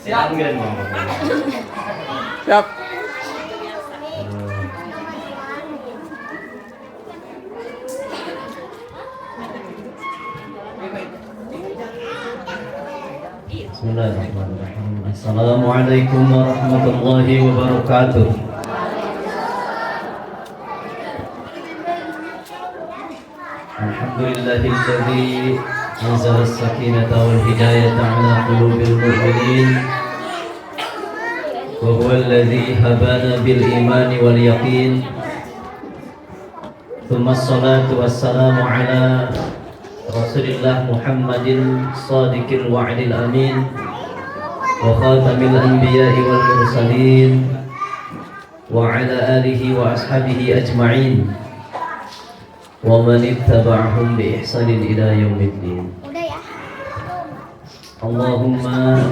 Siap. Siap. Bismillahirrahmanirrahim. Assalamualaikum warahmatullahi wabarakatuh. Alhamdulillahilladzi anzala as-sakinata wal hidayata ala qulubil mu'minin wa huwa alladzi habana bil imani wal yaqin. Tsumma assalatu wassalamu ala Rasulillah Muhammadin Sadiqil wa'dil amin wa khatamil anbiya'i wal mursalin wa ala alihi wa ashabihi ajma'in wa man ittaba'ahum bi ihsanin ila yaumiddin. Allahumma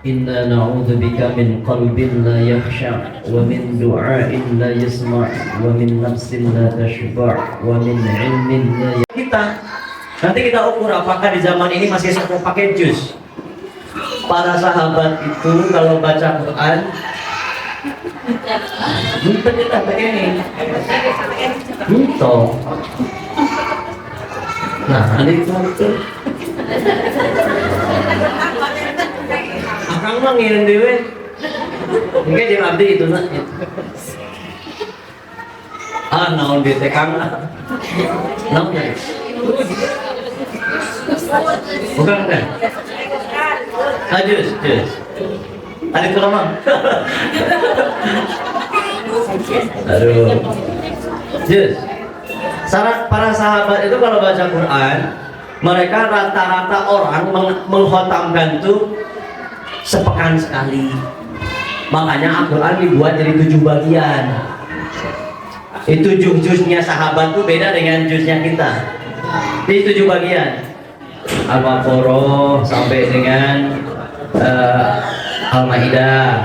inna na'udzu bika min qalbin la yakhsha wa min du'ain la yasma' wa min nafsin la tashba' wa min 'ilmin la kita. Nanti kita ukur apakah di zaman ini masih suka pakai jus. Para sahabat itu kalau baca Quran minta kita pakai ini. Minta. Nah, ada itu. Akang mah ngirim dewe. Ini jeung abdi itu na. Naon di teh Kang. Naon ya? Bukan kan? Jus. Ada itu lama. Aduh. Jus. Para sahabat itu kalau baca Quran, mereka rata-rata orang menghotamkan itu sepekan sekali. Makanya Al-Quran dibuat jadi 7 bagian. Itu jus-jusnya sahabat tuh beda dengan jusnya kita. Di 7 bagian. Al-Baqarah sampai dengan Al-Maidah,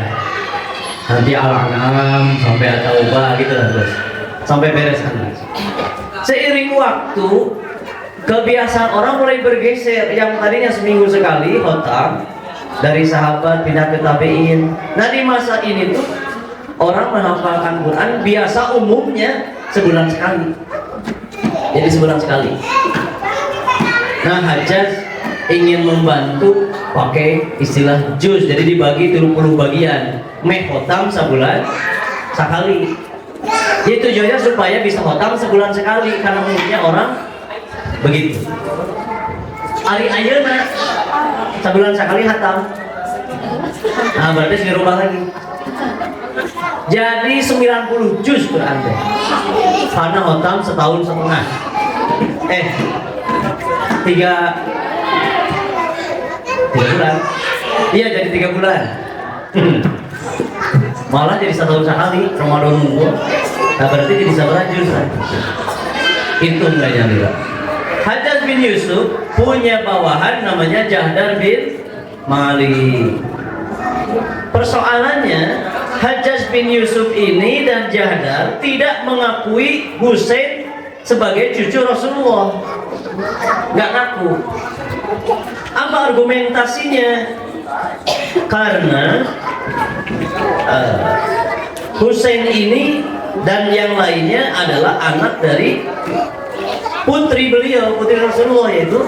nanti Al-An'am sampai At-Taubah gitu lah terus sampai beres kan. Seiring waktu kebiasaan orang mulai bergeser, yang tadinya seminggu sekali khotam dari sahabat pindah ke tabi'in. Nah di masa ini tuh orang menghafalkan Quran biasa umumnya sebulan sekali. Jadi sebulan sekali. Nah Hajjaj ingin membantu pakai istilah juz, jadi dibagi 30 bagian, khotam sebulan sekali. Jadi tujuannya supaya bisa khotam sebulan sekali, karena umumnya orang begitu. Ari ayeuna sebulan sekali khatam. Nah berarti dirubah lagi. Jadi 90 juz Quran teh. Karena khotam setahun setengah. 3 bulan. Iya jadi 3 bulan. Malah jadi 1 tahun sekali Ramadan nunggu. Nah berarti jadi 11 juz. Itu mulainya juga. Hajjaj bin Yusuf punya bawahan namanya Jahdar bin Malik. Persoalannya Hajjaj bin Yusuf ini dan Jahdar tidak mengakui Husain sebagai cucu Rasulullah. Nggak ngaku. Apa argumentasinya? Karena Husain ini dan yang lainnya adalah anak dari putri beliau, putri Rasulullah, yaitu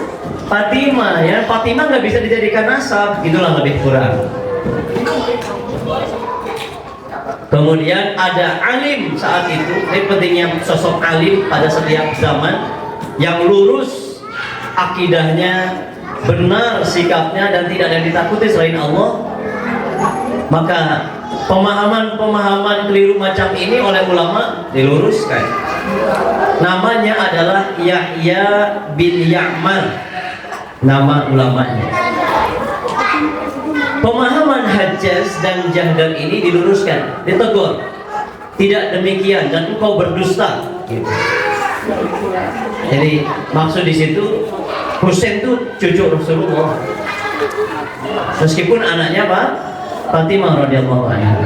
Fatimah. Ya, Fatimah nggak bisa dijadikan nasab, gitulah lebih kurang. Kemudian ada alim saat itu. Ini pentingnya sosok alim pada setiap zaman yang lurus akidahnya, benar sikapnya, dan tidak ada yang ditakuti selain Allah. Maka pemahaman keliru macam ini oleh ulama diluruskan. Namanya adalah Yahya bin Ya'mar, nama ulamanya. Pemahaman Hajjaj dan Jahdar ini diluruskan, ditegur. Tidak demikian dan engkau berdusta. Gitu. Jadi maksud di situ Husain itu cucu Rasulullah. Meskipun anaknya Pak Fatimah radhiyallahu anha.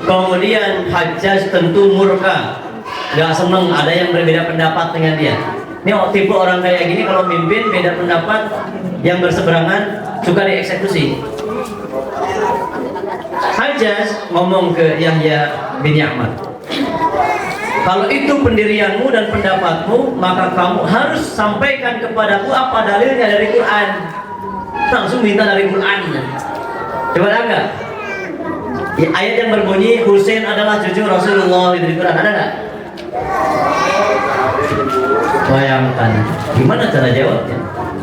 Kemudian Hajjaj tentu murka, nggak seneng ada yang berbeda pendapat dengan dia. Ini tipe orang kayak gini kalau mimpin beda pendapat yang berseberangan suka dieksekusi. Hajjaj ngomong ke Yahya bin Ya'mar, kalau itu pendirianmu dan pendapatmu, maka kamu harus sampaikan kepadaku apa dalilnya dari Quran. Langsung minta dari Quran. Coba ada nggak? Ya, ayat yang berbunyi Husain adalah cucu Rasulullah dari Quran, ada nggak? Bayangkan, gimana cara jawabnya?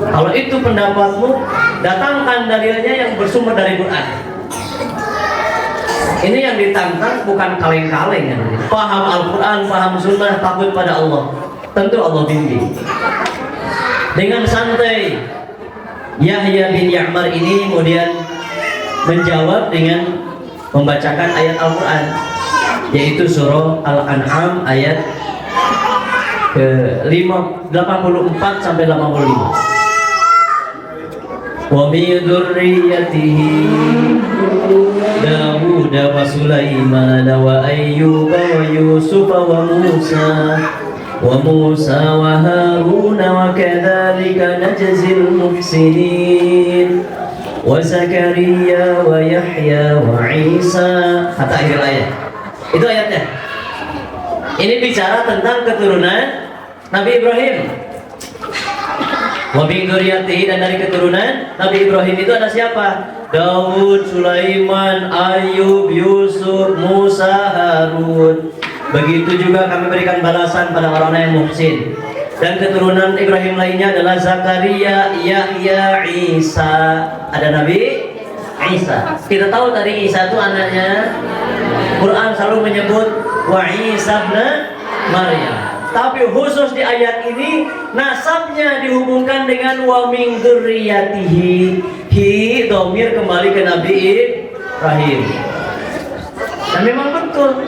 Kalau itu pendapatmu, datangkan dalilnya yang bersumber dari Quran. Ini yang ditantang bukan kaleng-kaleng ya. Paham Al-Quran, paham Sunnah, takut pada Allah. Tentu Allah bimbing. Dengan santai, Yahya bin Ya'mar ini kemudian menjawab dengan membacakan ayat Al-Quran, yaitu surah Al-An'am ayat ke-84 sampai 85. Wa min dzurriyyatihi Dawud wa Sulaiman wa Ayyub wa Yusuf wa Musa wa Harun wa kadzalika najzil muhsinin wa Zakaria wa Yahya wa Isa, kata akhir ayat. Itu ayatnya. Ini bicara tentang keturunan Nabi Ibrahim. Wa min dzurriyyatihi, dan dari keturunan Nabi Ibrahim itu ada siapa? Daud, Sulaiman, Ayub, Yusuf, Musa, Harun. Begitu juga kami berikan balasan pada orang-orang yang muhsin. Dan keturunan Ibrahim lainnya adalah Zakaria, Yahya, Isa. Ada Nabi Isa. Kita tahu tadi Isa itu anaknya. Quran selalu menyebut wa Isa ibn Maryam. Tapi khusus di ayat ini nasabnya dihubungkan dengan wa min dzurriyyatihi. Hi, domir kembali ke Nabi Ibrahim. Dan memang betul.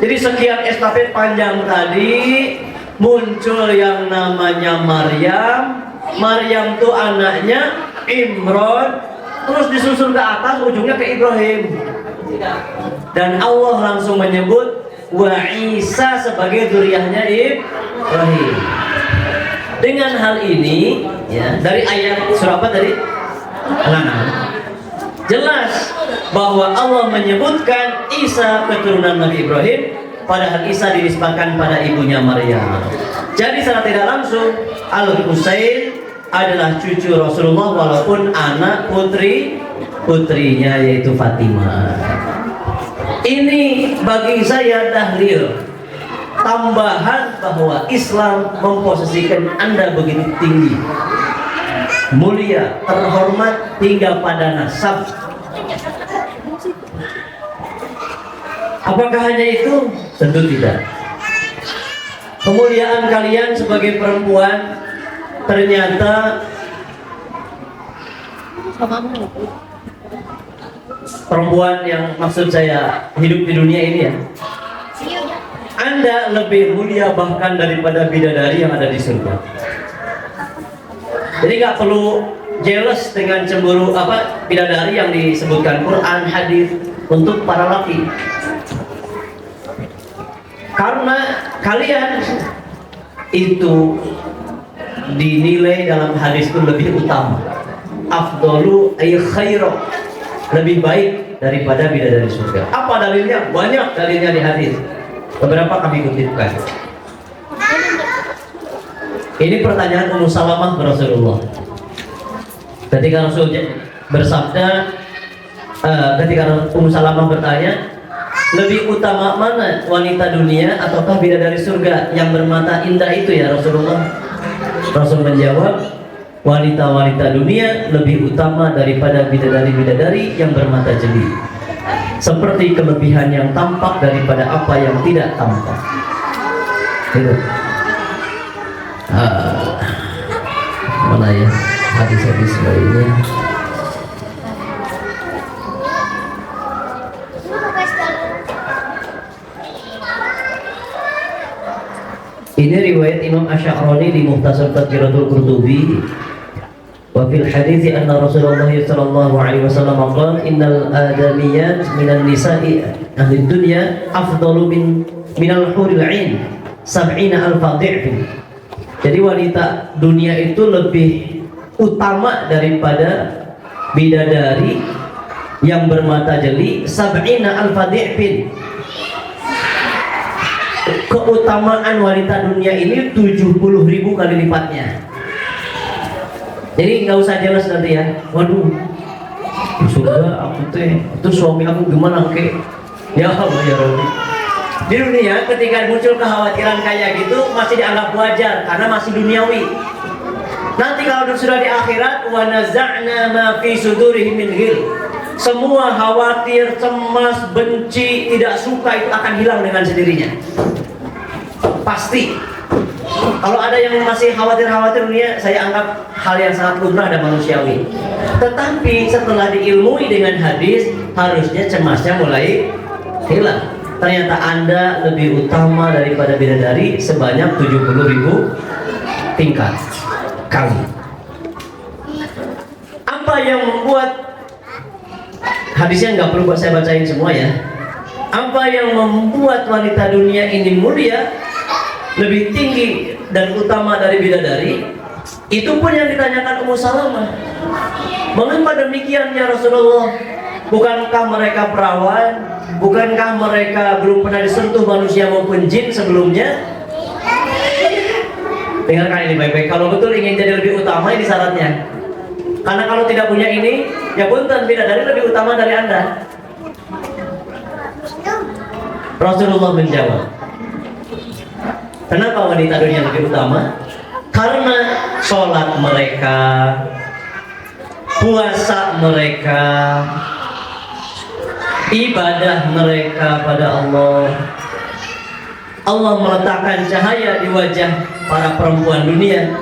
Jadi sekian estafet panjang tadi muncul yang namanya Maryam. Maryam itu anaknya Imran, terus disusul ke atas ujungnya ke Ibrahim. Dan Allah langsung menyebut wa Isa sebagai dzurriyyahnya Ibrahim. Dengan hal ini ya, dari ayat surah apa tadi? Al-An'am. Jelas bahwa Allah menyebutkan Isa keturunan Nabi Ibrahim, padahal Isa dinisbahkan pada ibunya Maryam. Jadi secara tidak langsung Al-Husain adalah cucu Rasulullah walaupun anak putrinya yaitu Fatimah. Ini bagi saya dalil tambahan bahwa Islam memposisikan Anda begitu tinggi, mulia, terhormat hingga pada nasab. Apakah hanya itu? Tentu tidak. Kemuliaan kalian sebagai perempuan ternyata perempuan yang maksud saya hidup di dunia ini ya, Anda lebih mulia bahkan daripada bidadari yang ada di surga. Jadi nggak perlu jealous dengan cemburu bidadari yang disebutkan Quran, hadis untuk para laki. Karena kalian itu dinilai dalam hadis itu lebih utama. Afdalu ay khairu, lebih baik daripada bidadari surga. Apa dalilnya? Banyak dalilnya di hadis. Beberapa kami kutipkan. Ini pertanyaan Ummu Salamah ke Rasulullah. Ketika Rasul bersabda, ketika Ummu Salamah bertanya, lebih utama mana wanita dunia ataukah bidadari surga yang bermata indah itu ya Rasulullah? Rasul menjawab, wanita-wanita dunia lebih utama daripada bidadari-bidadari yang bermata jeli, seperti kelebihan yang tampak daripada apa yang tidak tampak. Itu mana ya hadis-hadis lainnya? Ini riwayat Imam Asy'arani di Mukhtasar Tadhkiratul Qurtubi. Wa fil hadits anna Rasulullah sallallahu alaihi wasallam qala innal adamiyat minan nisa'i ahli dunya afdalu minal huril 'ain 70,000 dhif. Jadi wanita dunia itu lebih utama daripada bidadari yang bermata jeli sab'ina alfa di'fin. Keutamaan wanita dunia ini 70.000 kali lipatnya. Jadi nggak usah jelas nanti ya. Waduh, surga aku teh, itu suami aku gimana ke? Ya Allah ya Rabbi. Di dunia ketika muncul kekhawatiran kayak gitu masih dianggap wajar karena masih duniawi. Nanti kalau sudah di akhirat, wa naza'na ma fi sudurihim min ghil. Semua khawatir, cemas, benci, tidak suka itu akan hilang dengan sendirinya. Pasti. Kalau ada yang masih khawatir dunia, saya anggap hal yang sangat lumrah dan manusiawi. Tetapi setelah diilmui dengan hadis, harusnya cemasnya mulai hilang. Ternyata Anda lebih utama daripada bidadari sebanyak 70.000 tingkat kali. Apa yang membuat, hadisnya nggak perlu saya bacain semua ya. Apa yang membuat wanita dunia ini mulia, lebih tinggi dan utama dari bidadari? Itu pun yang ditanyakan Ummu Salamah. Mengapa demikian ya Rasulullah? Bukankah mereka perawan? Bukankah mereka belum pernah disentuh manusia maupun jin sebelumnya? Dengarkan ini baik-baik. Kalau betul ingin jadi lebih utama, ini syaratnya. Karena kalau tidak punya ini, ya punten, bidadari lebih utama dari Anda. Rasulullah menjawab, kenapa wanita dunia lebih utama? Karena sholat mereka, puasa mereka, ibadah mereka pada Allah. Allah meletakkan cahaya di wajah para perempuan dunia.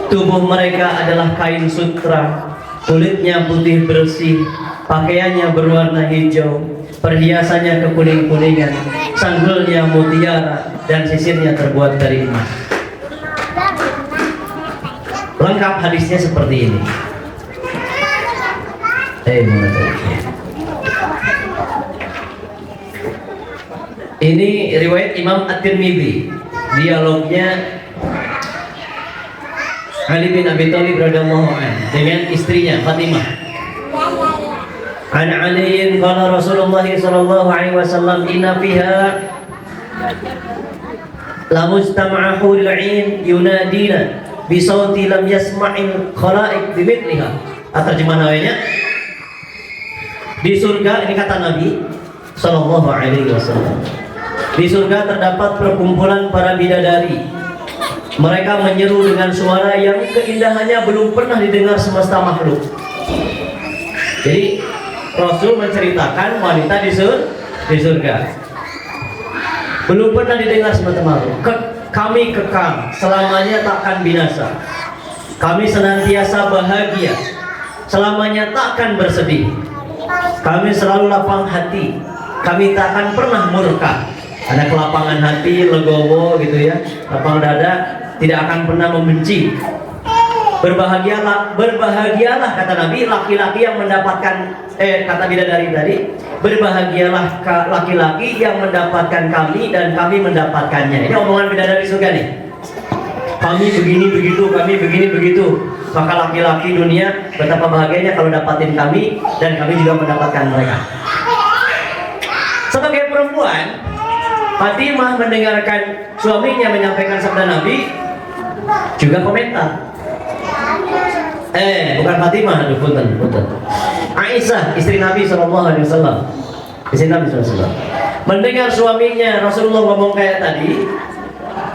Tubuh mereka adalah kain sutra, kulitnya putih bersih, pakaiannya berwarna hijau, perhiasannya kekuning-kuningan, sanggulnya mutiara, dan sisirnya terbuat dari emas. Lengkap hadisnya seperti ini. Ini riwayat Imam At-Tirmidzi. Dialognya Ali bin Abi Thalib radhiyallahu anhu dengan istrinya Fatimah. An Ali qala Rasulullah sallallahu alaihi wasallam inna fiha la mujtama'a hurul 'ain yunadina bi sauti lam yasma'il khalaiq bimithliha. Terjemahan awalnya, di surga, ini kata Nabi sallallahu alaihi wasallam, di surga terdapat perkumpulan para bidadari. Mereka menyeru dengan suara yang keindahannya belum pernah didengar semesta makhluk. Jadi Rasul menceritakan wanita di surga belum pernah didengar semesta makhluk. Kami kekal, selamanya takkan binasa. Kami senantiasa bahagia, selamanya takkan bersedih. Kami selalu lapang hati, kami takkan pernah murka. Ada kelapangan hati, legowo gitu ya, lapang dada, tidak akan pernah membenci. Berbahagialah kata Nabi, laki-laki yang mendapatkan kata bidadari tadi, berbahagialah laki-laki yang mendapatkan kami dan kami mendapatkannya. Ini omongan bidadari surga nih. Kami begini begitu, kami begini begitu. Maka laki-laki dunia betapa bahagianya kalau dapatin kami dan kami juga mendapatkan mereka. Sebagai perempuan, Fatimah mendengarkan suaminya menyampaikan sabda Nabi, juga komentar. Bukan Fatimah, aduh punten. Aisyah, istri Nabi SAW. Istri Nabi SAW. Mendengar suaminya Rasulullah ngomong kayak tadi,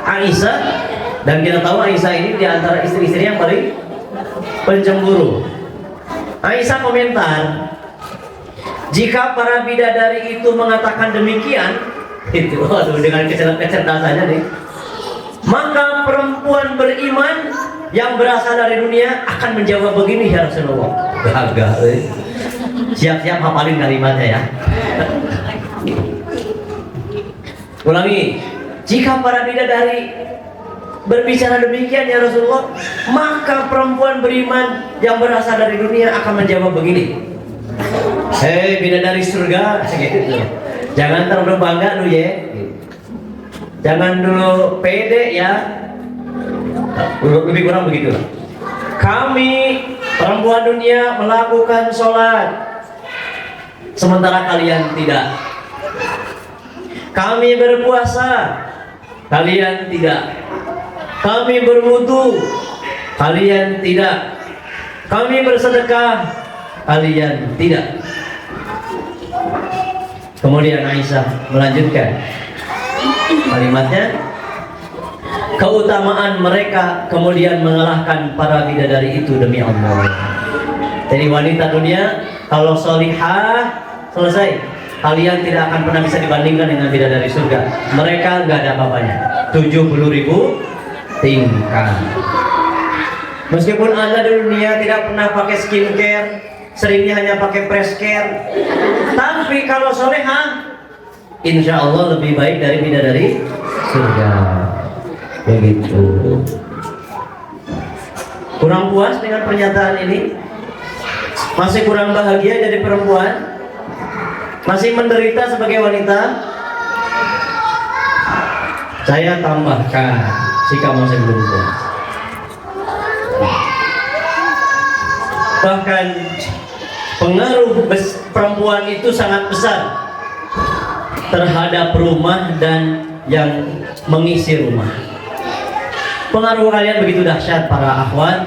Aisyah, dan kita tahu Aisyah ini di antara istri-istri yang paling pencemburu. Aisyah komentar, jika para bidadari itu mengatakan demikian, itu waduh, dengan kecerdasannya nih, maka perempuan beriman yang berasal dari dunia akan menjawab begini, ya Rasulullah. Gagah, siap-siap hafalin kalimatnya ya. Ulangi, jika para bidadari berbicara demikian ya Rasulullah, maka perempuan beriman yang berasal dari dunia akan menjawab begini, hei bidadari surga, gitu. Jangan terlalu bangga lu ya, jangan dulu pede ya, lebih kurang begitu. Kami perempuan dunia melakukan sholat, sementara kalian tidak. Kami berpuasa, kalian tidak. Kami berwudu, kalian tidak. Kami bersedekah, kalian tidak. Kemudian Aisyah melanjutkan kalimatnya, keutamaan mereka kemudian mengalahkan para bidadari itu demi Allah. Jadi wanita dunia kalau solihah selesai, kalian tidak akan pernah bisa dibandingkan dengan bidadari surga. Mereka nggak ada apa-apanya. 70.000 tingkat. Meskipun Anda di dunia tidak pernah pakai skincare, seringnya hanya pakai press care, tapi kalau solehah, insya Allah lebih baik dari bidadari surga. Begitu. Kurang puas dengan pernyataan ini? Masih kurang bahagia jadi perempuan? Masih menderita sebagai wanita? Saya tambahkan, jika masih belum puas. Bahkan pengaruh perempuan itu sangat besar terhadap rumah dan yang mengisi rumah. Pengaruh kalian begitu dahsyat para akhwat.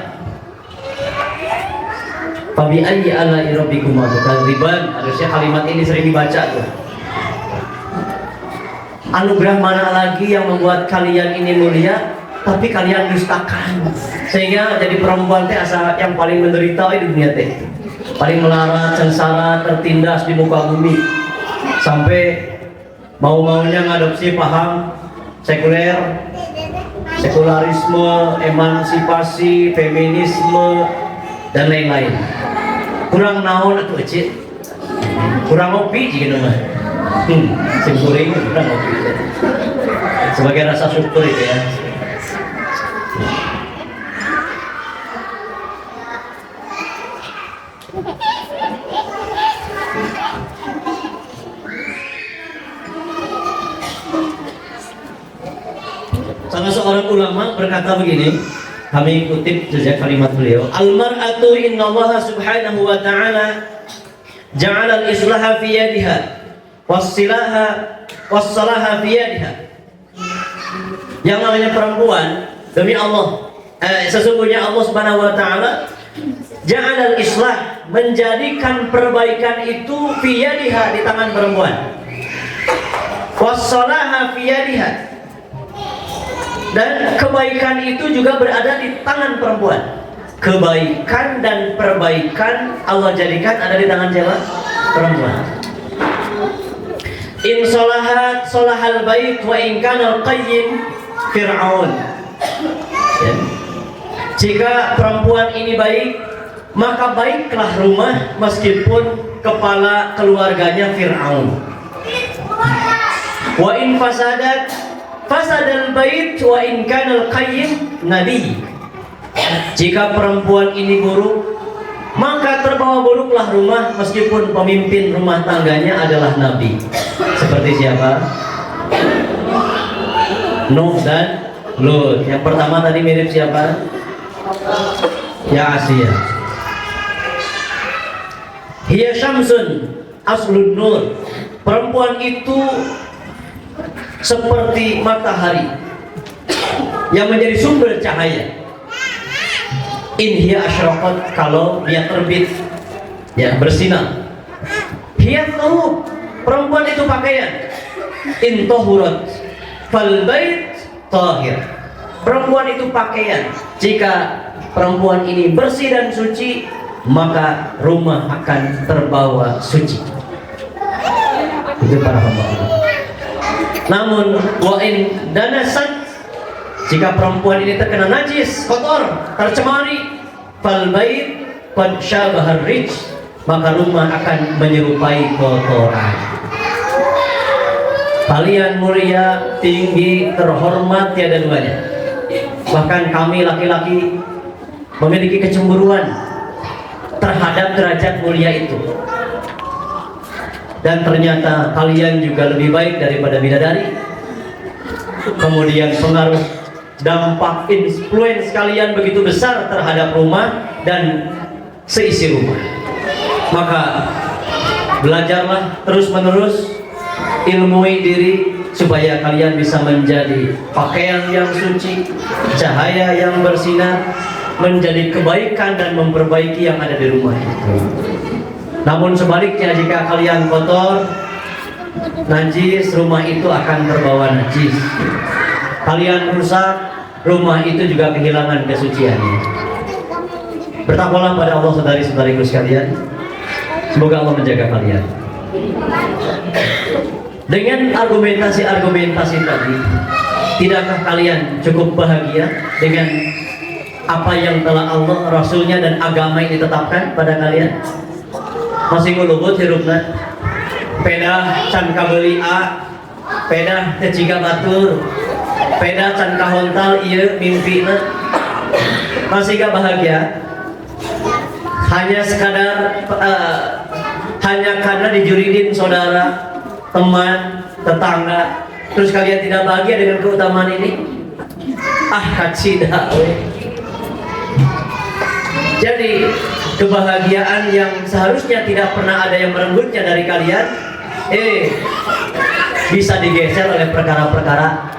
Fabi ayyi ala'i rabbikuma tukadziban. Harusnya kalimat ini sering dibaca tuh. Anugerah mana lagi yang membuat kalian ini mulia, tapi kalian dustakan, sehingga jadi perempuan teh asa yang paling menderita di dunia teh, paling melarat, sengsara, tertindas di muka bumi, sampai mau-maunya ngadopsi paham sekuler, sekularisme, emansipasi, feminisme, dan lain-lain. Kurang naon atuh ecik, kurang ngopi jika nama simpuring kurang ngopi sebagai rasa syukur itu ya. Salah seorang ulama berkata begini, kami kutip saja kalimat beliau, al-mar'atu innallaha subhanahu wa ta'ala ja'ala al-islaha fi yadiha was-salaha fi yadiha. Yang namanya perempuan, demi Allah, sesungguhnya Allah subhanahu wa ta'ala ja'ala al-islah, menjadikan perbaikan itu fi yadiha, di tangan perempuan, was-salaha fi yadiha, dan kebaikan itu juga berada di tangan perempuan. Kebaikan dan perbaikan Allah jadikan ada di tangan siapa? Perempuan. In sholahat sholahal bait wa in kana al-qayyim fir'aun. Ya. Jika perempuan ini baik, maka baiklah rumah meskipun kepala keluarganya Fir'aun. Wa in fasadat fasadal bait wa in kana al-qayyim nabi. Jika perempuan ini buruk, maka terbawa buruklah rumah meskipun pemimpin rumah tangganya adalah nabi. Seperti siapa? Nuh dan Lut. Yang pertama tadi mirip siapa? Ya Asia. Hiya syamsun aslun nur. Perempuan itu seperti matahari yang menjadi sumber cahaya. In hiya asyraqat, kalau dia terbit, ya bersinar. Hiya thawb, perempuan itu pakaian. In tahurat fal bait tahir, perempuan itu pakaian. Jika perempuan ini bersih dan suci, maka rumah akan terbawa suci. Itu para hamba Allah. Namun wa in danasat, jika perempuan ini terkena najis, kotor, tercemari, fal bait qad syabahar rij, maka rumah akan menyerupai kotoran. Kalian mulia, tinggi, terhormat tiada duanya. Bahkan kami laki-laki memiliki kecemburuan terhadap derajat mulia itu. Dan ternyata kalian juga lebih baik daripada bidadari. Kemudian pengaruh, dampak, influence kalian begitu besar terhadap rumah dan seisi rumah. Maka Belajarlah terus-menerus, ilmui diri supaya kalian bisa menjadi pakaian yang suci, cahaya yang bersinar, menjadi kebaikan dan memperbaiki yang ada di rumah itu. Namun sebaliknya, jika kalian kotor, najis, rumah itu akan terbawa najis. Kalian rusak, rumah itu juga kehilangan kesuciannya. Bertakwalah pada Allah saudari-saudariku sekalian. Semoga Allah menjaga kalian. Dengan argumentasi-argumentasi tadi, tidakkah kalian cukup bahagia dengan apa yang telah Allah, Rasulnya, dan agama ini tetapkan pada kalian? Masih ngulubut hirupna, peda can kabeli A, peda keciga batur, peda can kahontal iya mimpina. Masih gak bahagia? Hanya sekadar hanya karena dijuridin saudara, teman, tetangga, terus kalian tidak bahagia dengan keutamaan ini? Kacidah. Jadi kebahagiaan yang seharusnya tidak pernah ada yang merenggutnya dari kalian, bisa digeser oleh perkara-perkara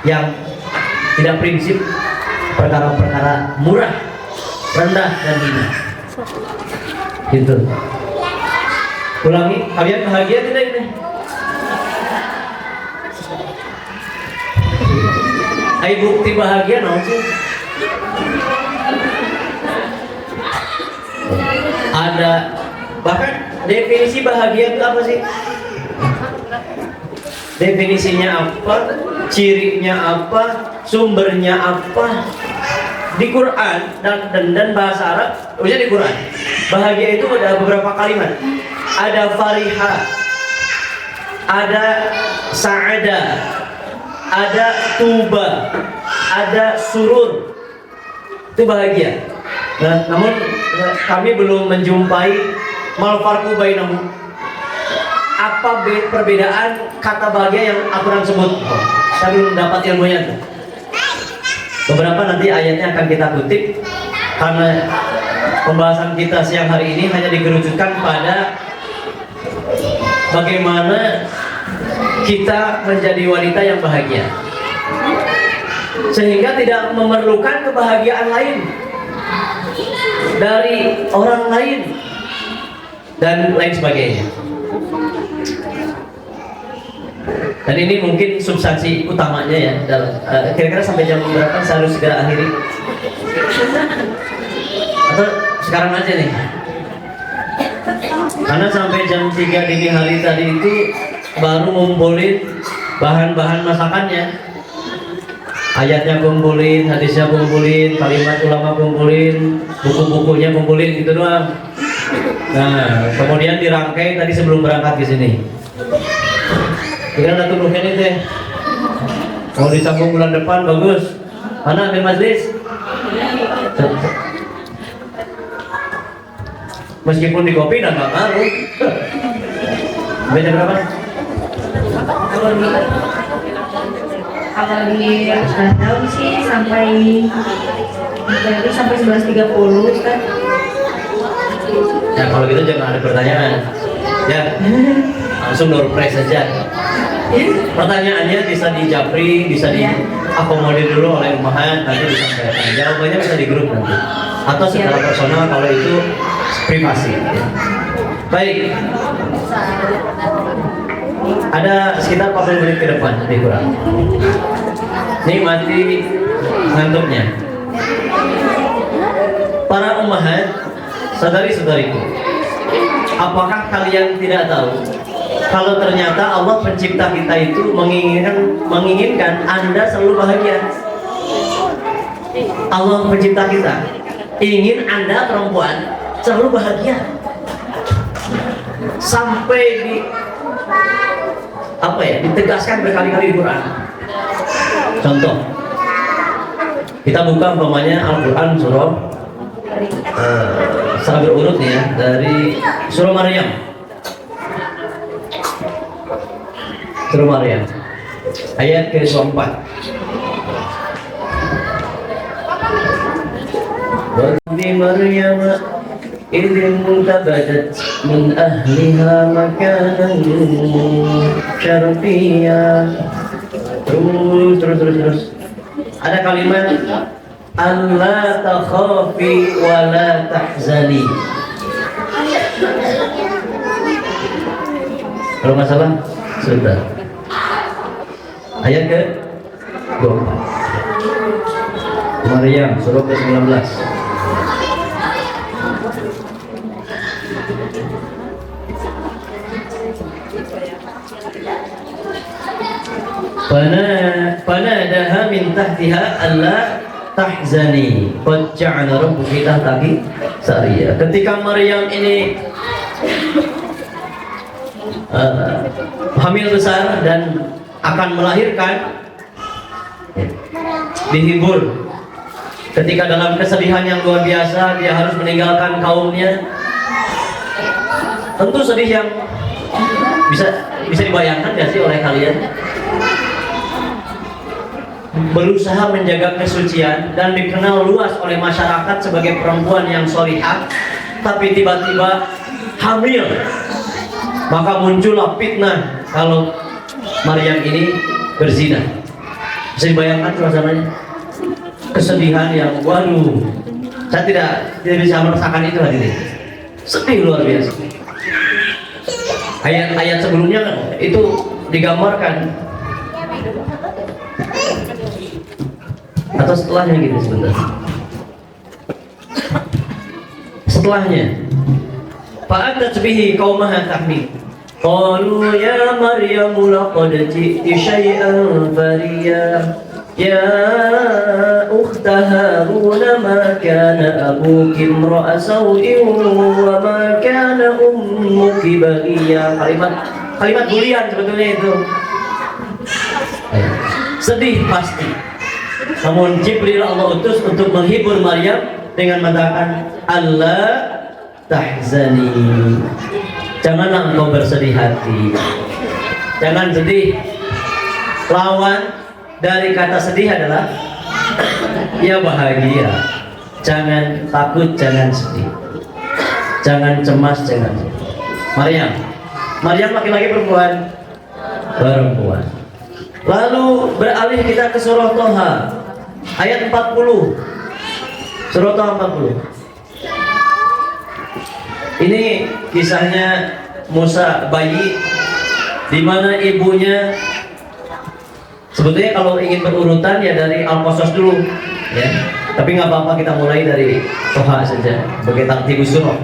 yang tidak prinsip, perkara-perkara murah, rendah, dan hina. Gitu. Ulangi, kalian bahagia tidak ini? Ayo bukti bahagia no sih? Ada, bahkan definisi bahagia itu apa sih? Definisinya apa? Cirinya apa? Sumbernya apa? Di Quran dan bahasa Arab, maksudnya di Quran, bahagia itu ada beberapa kalimat. Ada fariha, ada sa'ada, ada tuba, ada surur. Itu bahagia. Nah, namun kami belum menjumpai mal farqu bainahum. Apa perbedaan kata bahagia yang Al-Quran sebut? Saya belum dapat ilmunya tuh. Beberapa nanti ayatnya akan kita kutip, karena pembahasan kita siang hari ini hanya dikerucutkan pada bagaimana kita menjadi wanita yang bahagia, sehingga tidak memerlukan kebahagiaan lain dari orang lain dan lain sebagainya. Dan ini mungkin substansi utamanya ya. Kira-kira sampai jam berapa saya harus segera akhiri? Atau sekarang aja nih? Karena sampai jam 3 dini hari tadi itu baru ngumpulin bahan-bahan masakannya. Ayatnya kumpulin, hadisnya kumpulin, kalimat ulama kumpulin, buku-bukunya kumpulin, gitu doang. Nah, kemudian dirangkai tadi sebelum berangkat ke sini. Kira ada tubuhnya nih teh. Kalau disambung bulan depan bagus. Mana ambil majlis? Meskipun di kopi dan nggak ngaruh. Beda berapa? Kalau di tahun sih sampai 11.30 kan. Ya kalau gitu jangan ada pertanyaan. Ya, langsung door prize saja. Pertanyaannya bisa di japri, bisa diakomodir dulu oleh Umahat, nanti disampaikan. Jawabannya bisa di grup nanti, atau secara personal kalau itu privasi. Ya. Baik, ada sekitar 40 menit ke depan, lebih kurang. Nikmati ngantuknya. Para Umahat, saudari-saudariku, apakah kalian tidak tahu kalau ternyata Allah pencipta kita itu menginginkan Anda selalu bahagia? Allah pencipta kita ingin Anda perempuan selalu bahagia, sampai ditegaskan berkali-kali di Quran. Contoh, kita buka umpamanya Al-Quran surah secara berurut nih ya, dari surah Maryam. Surah Maryam ayat ke-4. Di Maryam إذ انتبذت من أهلها مكانا شرقيا. Terus. Ada kalimat alla takhafi wa la tahzani. Kalau nggak salah, sudah. Ayat ke 24. Maryam surah ke-19. Fanadaha min tahtiha alla tahzani qad ja'ala rabbuki tahtaki sariya. Ketika Maryam ini hamil besar dan akan melahirkan, dihibur ketika dalam kesedihan yang luar biasa dia harus meninggalkan kaumnya. Tentu sedih yang bisa dibayangkan gak sih oleh kalian? Berusaha menjaga kesucian dan dikenal luas oleh masyarakat sebagai perempuan yang solihah, tapi tiba-tiba hamil. Maka muncullah fitnah kalau Maryam ini berzina. Bisa dibayangkan suasananya, kesedihan yang waduh, saya tidak bisa merasakan itu hadirin. Sedih luar biasa. Ayat-ayat sebelumnya itu digambarkan, atau setelahnya gitu sebentar. Setelahnya, fa'atat bihi qaumaha tahmil. Qalu ya Maryam laqad ji'ti syai'an fariya. Ya ukhta Harun ma kana abuki imra'a sawin wa ma kana ummuki baghiya. Kalimat bulian sebetulnya itu. Sedih pasti. Namun Jibril Allah utus untuk menghibur Maryam dengan mengatakan Allah tahzani. Janganlah engkau bersedih hati. Jangan sedih. Lawan dari kata sedih adalah ya bahagia. Jangan takut, jangan sedih. Jangan cemas, jangan sedih. Maryam laki-laki perempuan? Perempuan. Lalu beralih kita ke surah Toha ayat 40. Surah Toha 40. Ini kisahnya Musa bayi, di mana ibunya. Sebetulnya kalau ingin berurutan ya dari Al-Qasas dulu, ya. Tapi nggak apa-apa, kita mulai dari Toha saja sebagai tartibus surah.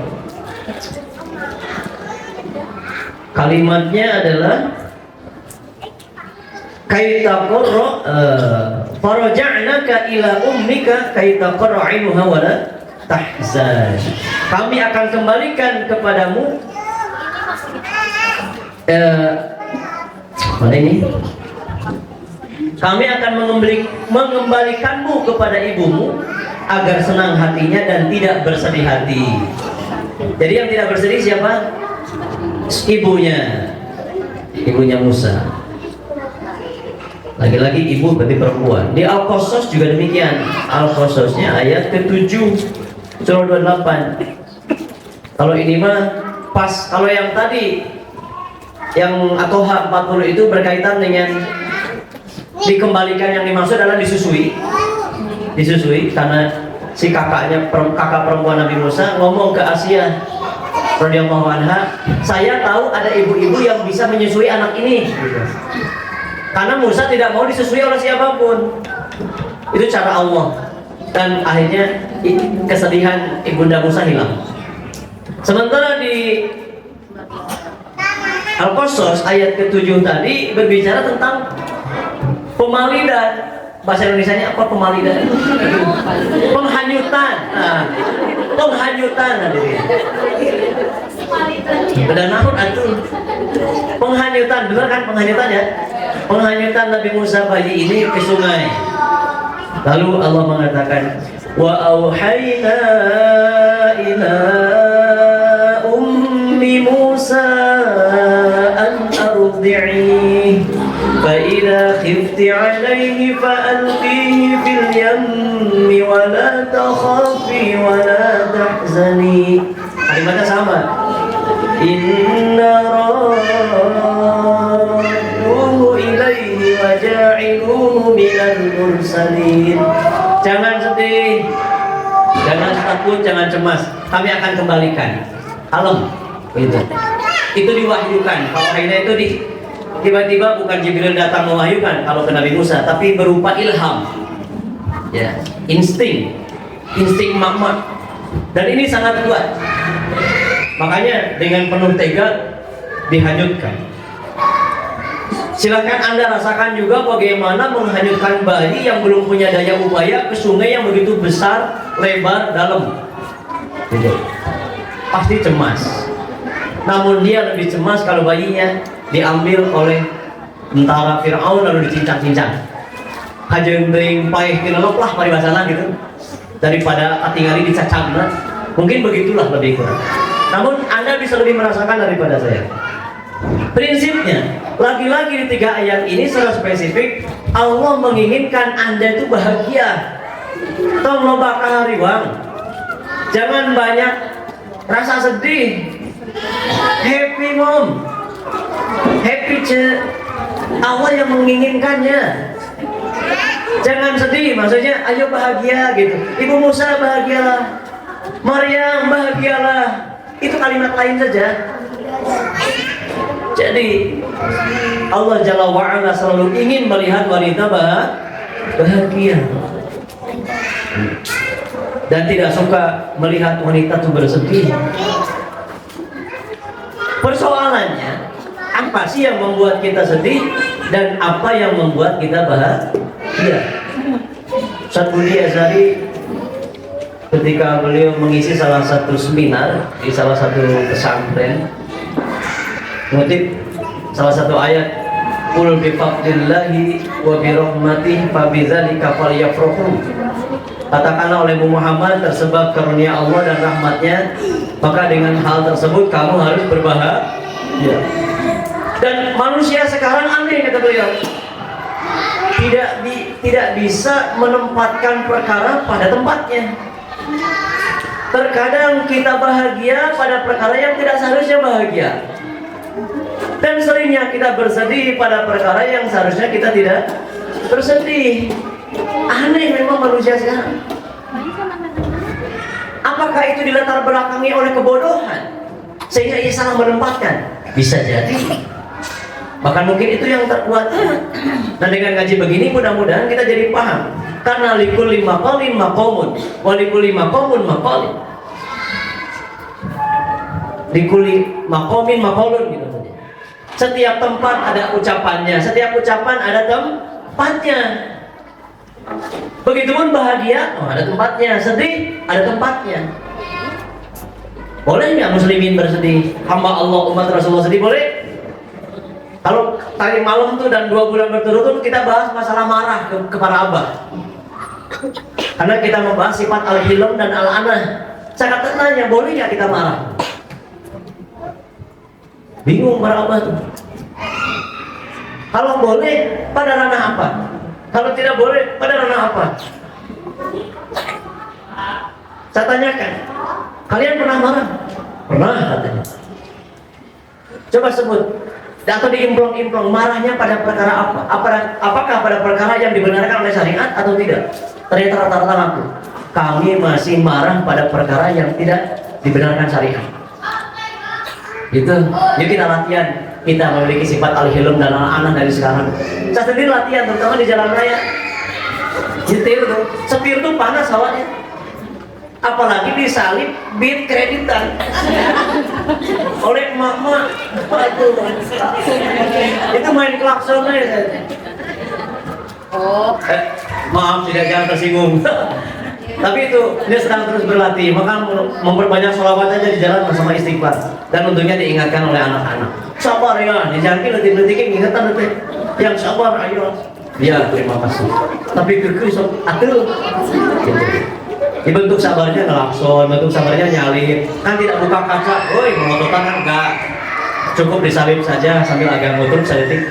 Kalimatnya adalah kaita qarra faraja'naka ila ummika kaita qarra 'ainuha wa la tahzan. Kami akan kembalikan kepadamu mana ini? Kami akan mengembalikanmu kepada ibumu agar senang hatinya dan tidak bersedih hati. Jadi yang tidak bersedih siapa? Ibunya Musa. Lagi-lagi ibu berarti perempuan. Di Al-Qasas juga demikian. Al-Qasasnya ayat ke-7 surah 28. Kalau ini mah pas. Kalau yang tadi yang At-Toha 40 itu berkaitan dengan dikembalikan, yang dimaksud adalah disusui karena si kakak perempuan Nabi Musa ngomong ke Asia radhiyallahu anha, saya tahu ada ibu-ibu yang bisa menyusui anak ini, karena Musa tidak mau disusui oleh siapapun. Itu cara Allah, dan akhirnya kesedihan ibunda Musa hilang. Sementara di Al-Qasas ayat ke-7 tadi berbicara tentang pemalidan. Bahasa Indonesianya apa pemalidan? Penghanyutan. Nah, penghanyutan hadirin. Beda nahun atuh. Penghanyutan, benar kan penghanyutan ya? Penghanyutan Nabi Musa bayi ini ke sungai. Lalu Allah mengatakan, wa auhayna ila ummi Musa an ardi'i fa idza khifti 'alayhi fa alqihi fil yammi wa la takhafi wa la tahzani kalimatnya sama. Inna radduhu ilaihi wa ja'iluhu minal mursalin. Jangan sedih, jangan takut, jangan cemas. Kami akan kembalikan. Alam, gitu. Itu diwahyukan. Kalau akhirnya itu tiba-tiba bukan Jibril datang mewahyukan kalau ke Nabi Musa, tapi berupa ilham. Ya, insting mama. Dan ini sangat kuat. Makanya dengan penuh tega dihanyutkan. Silakan Anda rasakan juga bagaimana menghanyutkan bayi yang belum punya daya upaya ke sungai yang begitu besar, lebar, dalam. Gitu. Pasti cemas. Namun dia lebih cemas kalau bayinya diambil oleh tentara Fir'aun lalu dicincang-cincang. Hajeng teuing paeh kinelok lah paribasana gitu. Daripada katingali dicacagna. Mungkin begitulah lebih kurang. Namun Anda bisa lebih merasakan daripada saya. Prinsipnya, lagi-lagi di 3 ayat ini secara spesifik Allah menginginkan Anda itu bahagia. Tong loba kahariwang. Jangan banyak rasa sedih. Happy mom. Happy Allah yang menginginkannya. Jangan sedih, maksudnya ayo bahagia gitu. Ibu Musa bahagialah. Maryam bahagialah. Itu kalimat lain saja. Jadi Allah Jalla wa'ala selalu ingin melihat wanita bahagia dan tidak suka melihat wanita itu bersedih. Persoalannya, apa sih yang membuat kita sedih dan apa yang membuat kita bahagia? Ustaz Budi Azhari ketika beliau mengisi salah satu seminar di salah satu pesantren, mengutip salah satu ayat, qul bi fadlillahi wa bi rahmatihi fa bidzalika falyafrahu. Katakanlah oleh Muhammad, tersebab karunia Allah dan rahmatnya, maka dengan hal tersebut kamu harus berbahagia. Dan manusia sekarang aneh, kata beliau, tidak bisa menempatkan perkara pada tempatnya. Terkadang kita bahagia pada perkara yang tidak seharusnya bahagia, dan seringnya kita bersedih pada perkara yang seharusnya kita tidak bersedih. Aneh memang manusia sekarang. Apakah itu dilatar belakangi oleh kebodohan sehingga ia salah menempatkan? Bisa jadi. Bahkan mungkin itu yang terkuat. Dan dengan ngaji begini mudah-mudahan kita jadi paham. Karena likulli maqalin maqamun wa likulli maqamun maqalin. Likulli maqamin maqalun gitu. Setiap tempat ada ucapannya, setiap ucapan ada tempatnya. Begitupun bahagia, ada tempatnya. Sedih, ada tempatnya. Boleh nggak muslimin bersedih? Hamba Allah, umat Rasulullah sedih boleh? Kalau tadi malam tuh dan 2 bulan berturut-turut kita bahas masalah marah ke para abah. Karena kita membahas sifat al-hilm dan al-anah. Saya kata tanya, boleh nggak kita marah? Bingung para abah tuh. Kalau boleh, pada ranah apa? Kalau tidak boleh, pada ranah apa? Saya tanyakan, kalian pernah marah? Pernah katanya. Coba sebut. Atau diimplong-implong, marahnya pada perkara apa? Apakah pada perkara yang dibenarkan oleh syariat atau tidak? Ternyata rata-rata ngaku, kami masih marah pada perkara yang tidak dibenarkan syariat. Gitu. Yuk kita latihan. Kita memiliki sifat al-hilm dan al-anah dari sekarang. Saya sendiri latihan, terutama di jalan raya. Nyetir tuh, setir tuh panas hawanya. Apalagi disalip beat kreditan oleh emak-emak. Itu main klaksonnya. Maaf tidak jangan tersinggung. Tapi itu dia sedang terus berlatih, maka memperbanyak sholawat aja di jalan bersama istighfar. Dan tentunya diingatkan oleh anak-anak. Sabar ya, dijanji detik-detik ingatan detik. Yang sabar ayo. Ya terima kasih. Tapi kekeh sok atuh. Gitu. Dibentuk sabarnya ngelakson, bentuk sabarnya nyalip. Kan tidak buka kaca, woi mengototan kan enggak. Cukup disalip saja sambil agak ngutuk sedetik.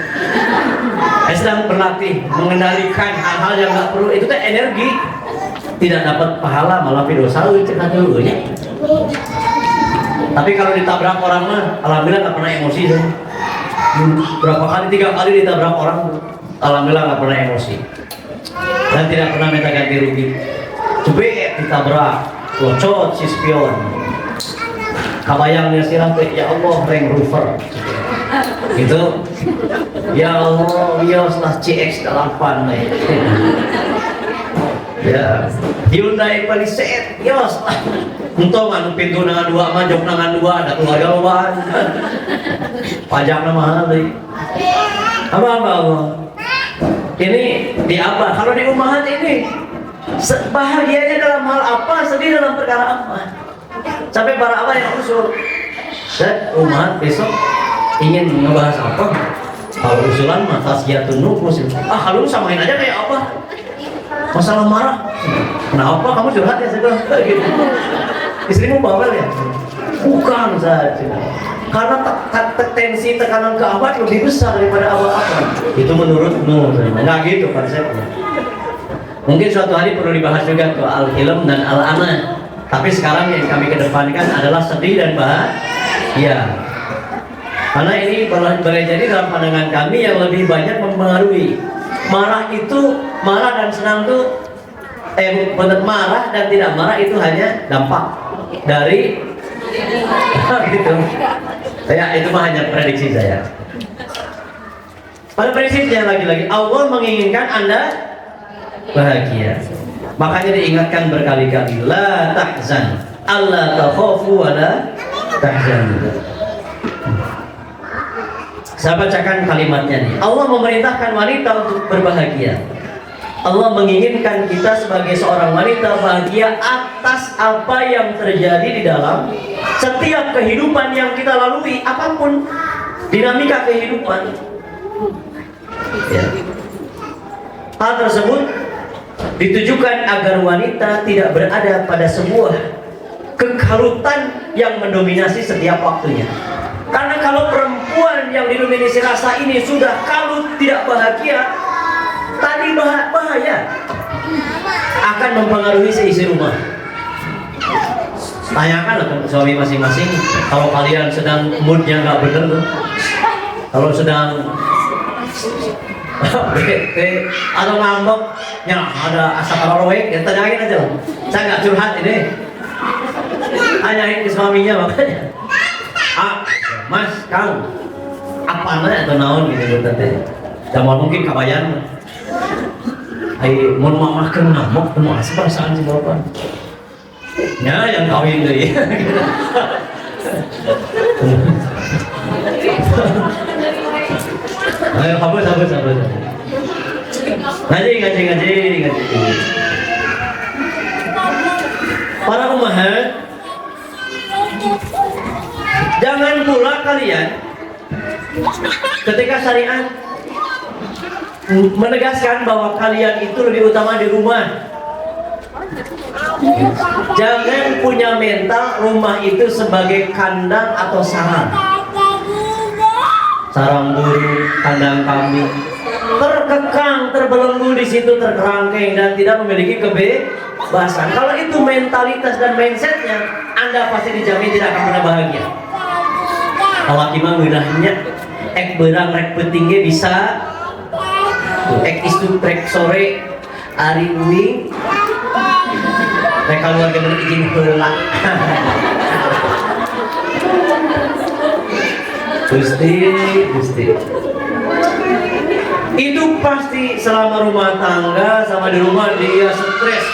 Saya sedang berlatih mengendalikan hal-hal yang nggak perlu. Itu teh energi. Tidak dapat pahala malah dosa cek atuh nya. Tapi kalau ditabrak orang mah, alhamdulillah nggak pernah emosi saya. Berapa kali, 3 kali ditabrak orang, alhamdulillah nggak pernah emosi. Dan tidak pernah minta ganti rugi. Coba ditabrak, locot si spion. Kabayangnya silang ya Allah Range Rover. Gitu. Ya Allah, ya setelah CX-8 nih. Ya, Hyundai Palisade, ya setelah untung anu pintu nangan 2 mah jok nangan 2 ada keluarga loban. Pajaknya mahal deh. Apa? Ini di apa? Kalau di umahat ini bahagianya dalam hal apa, sedih dalam perkara apa? Sampai para abah yang usul, dan umahat besok ingin ngebahas apa? Kalau usulan mah tasjiyatun nufus. Kalau samain aja kayak apa? Masalah marah. Kenapa kamu curhat ya segala gitu. Istrimu bawel ya? Bukan saja. Karena tensi tekanan ke abad lebih besar daripada abad-abad. Itu menurutmu. Nggak gitu konsepnya. Mungkin suatu hari perlu dibahas juga tuh al-hilm dan al-ana. Tapi sekarang yang kami kedepankan adalah sedih dan bahagia. Karena ini boleh jadi dalam pandangan kami yang lebih banyak mempengaruhi. Marah dan senang itu marah dan tidak marah itu hanya dampak dari gitu. Itu mah hanya prediksi saya. Pada prinsipnya lagi-lagi Allah menginginkan Anda bahagia. Makanya diingatkan berkali-kali, la tahzan, alla takhafu wa la tahzan. Saya bacakan kalimatnya nih. Allah memerintahkan wanita untuk berbahagia. Allah menginginkan kita sebagai seorang wanita bahagia atas apa yang terjadi di dalam setiap kehidupan yang kita lalui, apapun dinamika kehidupan. Ya. Hal tersebut ditujukan agar wanita tidak berada pada sebuah kekalutan yang mendominasi setiap waktunya. Karena kalau perempuan yang didominasi rasa ini sudah kalut, tidak bahagia, tadi bahaya akan mempengaruhi seisi rumah. Tanyakan ke suami masing-masing, kalau kalian sedang moodnya nggak bener tuh, kalau sedang atau ngambek, ya ada asap roek, ya tanyain aja. Saya nggak curhat ini, tanyain ke suaminya makanya. Mas, Kang, apa namanya atau naon gitu tadi? Jangan mungkin kabayan. Ai mun mamah kan ngamuk temu asa perasaan si bapak. Ya yang kawin deui. Ayo sabar. Ngaji. Para ummahat, jangan pula kalian ketika syariat menegaskan bahwa kalian itu lebih utama di rumah. Jangan punya mental rumah itu sebagai kandang atau sarang burung, kandang kambing, terkekang, terbelenggu di situ, terkerangkeng dan tidak memiliki kebebasan. Kalau itu mentalitas dan mindsetnya, Anda pasti dijamin tidak akan pernah bahagia. Kalau kita mengenahnya berang rek petinggi bisa istu trek sore ari uing rek keluarga bener izin heula. Gusti itu pasti selama rumah tangga sama di rumah dia stres,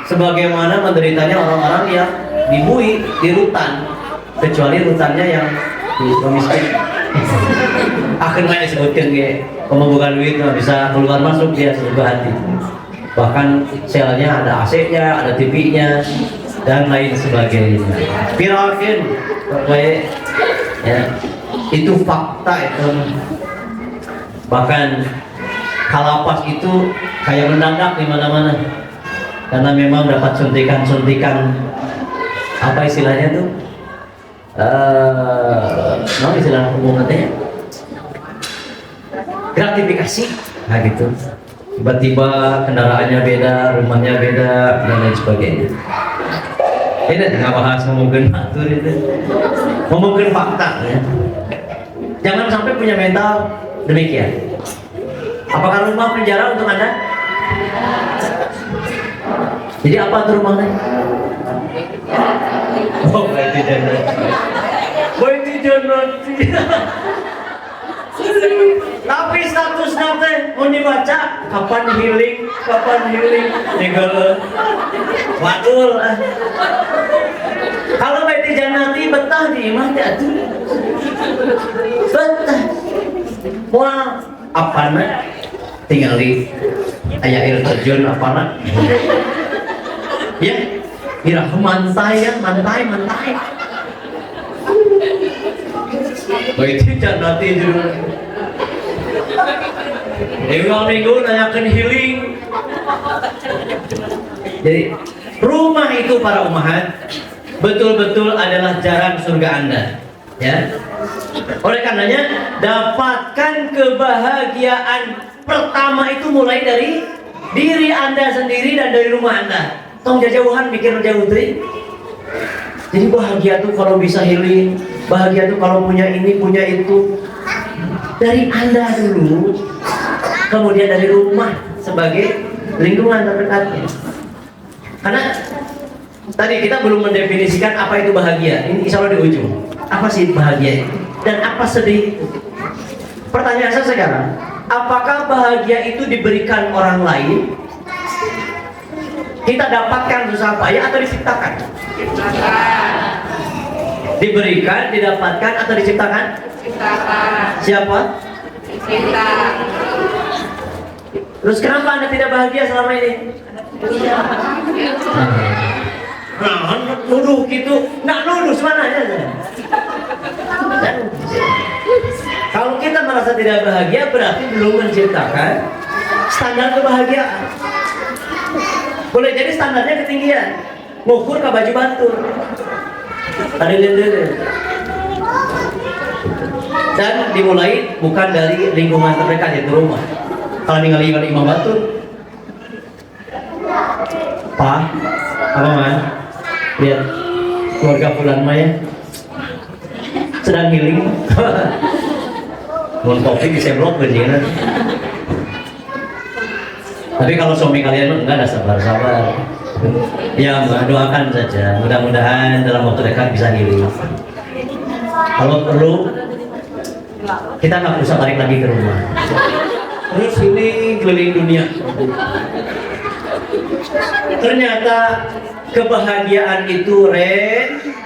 sebagaimana menderitanya orang-orang yang dibui di rutan, kecuali rutannya yang di miskin. Akhirnya disebutkan pembukaan duit nggak bisa keluar masuk, dia surga hati. Bahkan selnya ada AC-nya, ada TV-nya dan lain sebagainya. Viralkan, ya itu fakta itu. Bahkan kalapas itu kayak mendadak di mana-mana karena memang dapat suntikan apa istilahnya tuh? Istilah umum katanya gratifikasi, nah gitu. Tiba-tiba kendaraannya beda, rumahnya beda dan lain sebagainya. Ini nggak bahas ngomongin batur itu, ngomongin fakta ya. Jangan sampai punya mental demikian. Apakah rumah penjara untuk Anda? Jadi apa tuh rumahnya? Oh, berarti jannati. Berarti jannati. Tapi status nanti mau dibaca kapan healing, tinggal wadul. Kalau berarti jannati betah di imah atuh. Betah. Wah, apa nak? Tinggal di ayah air terjun apa nak? Ya, kira mantai ya, mantai. Berarti jannati dulu. Minggu nanyakan healing. Jadi rumah itu para umahat betul-betul adalah jalan surga Anda, ya. Oleh karenanya dapatkan kebahagiaan pertama itu mulai dari diri Anda sendiri dan dari rumah Anda. Tong jauhan mikir jauh tuh. Jadi bahagia tuh kalau bisa healing, bahagia tuh kalau punya ini punya itu. Dari Anda dulu, kemudian dari rumah sebagai lingkungan terdekatnya. Karena tadi kita belum mendefinisikan apa itu bahagia. Ini insya Allah di ujung. Apa sih bahagia itu? Dan apa sedih itu? Pertanyaan saya sekarang, apakah bahagia itu diberikan orang lain? Kita dapatkan susah payah atau diciptakan? Diberikan, didapatkan atau diciptakan? Siapa? Kita. Terus kenapa Anda tidak bahagia selama ini? Nah, nuduh gitu, nggak nuduh sebenarnya. Kalau kita merasa tidak bahagia berarti belum menciptakan standar kebahagiaan. Boleh jadi standarnya ketinggian, ngukur ke baju batur. Tadi lindung. Dan dimulai bukan dari lingkungan terdekat yaitu rumah. Kalau ningali imam batur, Pak, apa man? Lihat keluarga Fulan Maya sedang healing. Mau kopi bisa blok begini. Tapi kalau suami kalian enggak ada sabar. Ya, doakan saja. Mudah-mudahan dalam waktu dekat bisa healing. Kalau perlu kita nggak usah balik lagi ke rumah. Terus ini keliling dunia. Ternyata kebahagiaan itu relatif.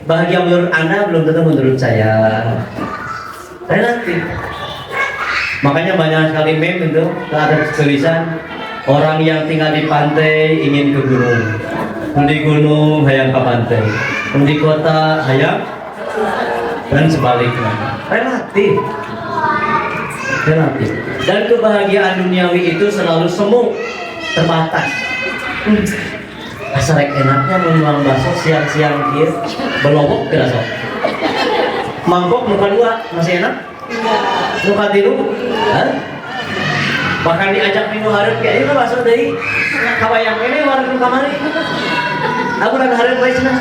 Bahagia menurut Anda belum tentu menurut saya. Relatif. Makanya banyak sekali meme itu ada tulisan orang yang tinggal di pantai ingin ke gunung, di gunung hayang ke pantai, di kota hayang, dan sebaliknya. Relatif. Dan kebahagiaan duniawi itu selalu semu, terbatas. Asal enaknya menjual bakso siang-siang kia belobok ke dasar. Mangkok muka dua masih enak? Muka tilu? Bahkan diajak minggu harap kayak itu bakso dari kabayang ini warung kamari. Aku udah harap baik sana.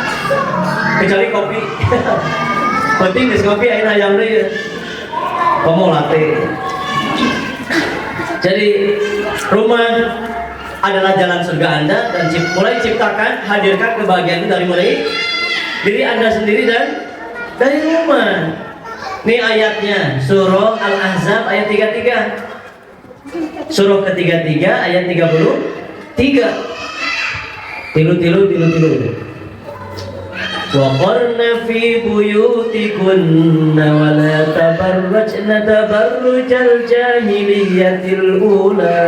Kecuali kopi. Penting di kopi air ayam deh. Kamu latte. Jadi rumah adalah jalan surga Anda dan mulai ciptakan, hadirkan kebahagiaan itu dari mulai diri Anda sendiri dan dari rumah. Ini ayatnya surah Al-Ahzab ayat 33. Surah ke-33 ayat 33. Tilu. وَقَرْنَ فِي بُيُوتِكُنَّ وَلَا تَبَرَّجْنَ تَبَرُّجَ الْجَاهِلِيَّةِ الْأُولَى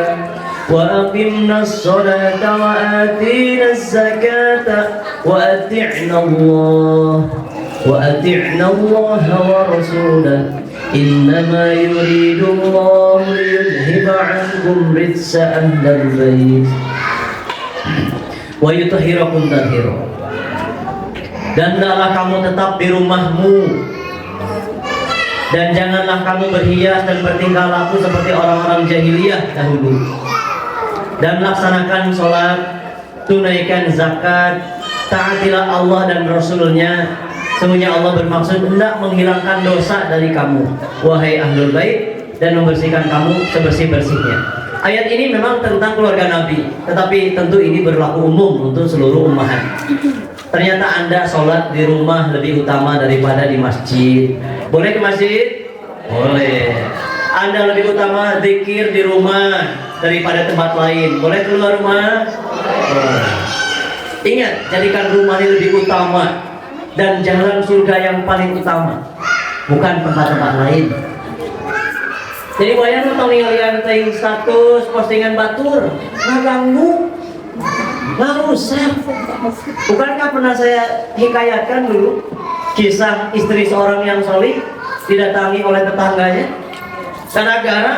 وَأَقِمْنَا الصَّلَاةَ وَآتِينَا الزَّكَاةَ وَأَطِعْنَا اللَّهَ وَرَسُولَهُ إِنَّمَا يُرِيدُ اللَّهُ لِيُذْهِبَ عَنكُمْ رِجْسَ أَهْلَ الْبَيْتِ وَيُطَهِّرَكُمْ تَطْهِيرًا. Dan hendaklah kamu tetap di rumahmu, dan janganlah kamu berhias dan bertingkah laku seperti orang-orang jahiliyah dahulu, dan laksanakan sholat tunaikan zakat, taatilah Allah dan Rasulnya. Sesungguhnya Allah bermaksud hendak menghilangkan dosa dari kamu, wahai ahlul bait, dan membersihkan kamu sebersih-bersihnya. Ayat ini memang tentang keluarga Nabi, tetapi tentu ini berlaku umum untuk seluruh ummahat. Ternyata Anda sholat di rumah lebih utama daripada di masjid. Boleh ke masjid? Boleh. Anda lebih utama zikir di rumah daripada tempat lain. Boleh keluar rumah? Boleh. Ingat, jadikan rumah ini lebih utama dan jalan surga yang paling utama, bukan tempat-tempat lain. Jadi bayang tong ngalian ting status postingan batur, nggak ganggu, nggak rusak. Bukankah pernah saya hikayatkan dulu kisah istri seorang yang solih didatangi oleh tetangganya, gara-gara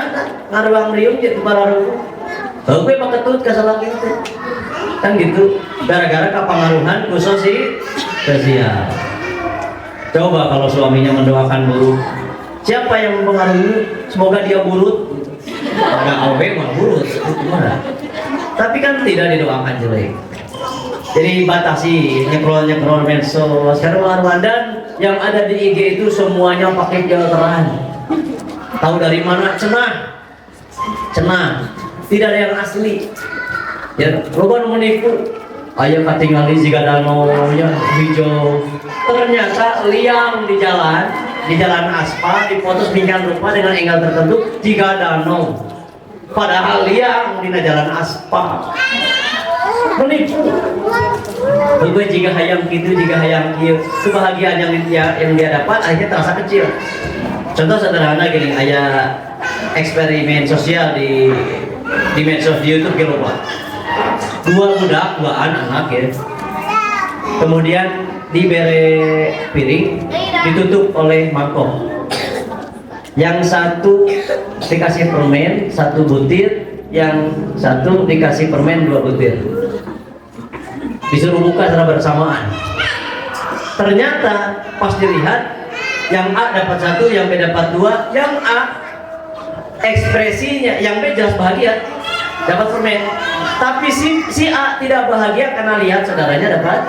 ngaruang riung jadi para ruang. Gue paketut kasalah gitu, kan gitu. Gara-gara kepengaruhan khusus si spesial. Coba kalau suaminya mendoakan buruk, siapa yang mempengaruhi? Semoga dia buruk. Agak awe mah buruk, gimana? Tapi kan tidak didoakan jelek. Jadi batasi nyekrol medsos. Karena Ramadan yang ada di IG itu semuanya pakai filteran. Tahu dari mana? Cenah. Tidak ada yang asli. Ya, loba menipu. Ayo katingali jika danonya hijau. Ternyata liang di jalan aspal, dipotos bingkai rupa dengan angle tertentu jika danau. Padahal liang di jalan aspal. Menipu. Gue jika hayang gitu, jika hayang kieu, kebahagiaan yang dia dapat akhirnya terasa kecil. Contoh sederhana gini, aya eksperimen sosial di medsos di YouTube gitu Pak. Dua anak ya. Kemudian diberi piring, ditutup oleh mangkok. Yang satu dikasih permen 1 butir, yang satu dikasih permen 2 butir. Disuruh buka secara bersamaan. Ternyata pas dilihat, yang A dapat 1, yang B dapat 2, yang A ekspresinya, yang B jelas bahagia dapat permen. Tapi si A tidak bahagia karena lihat saudaranya dapat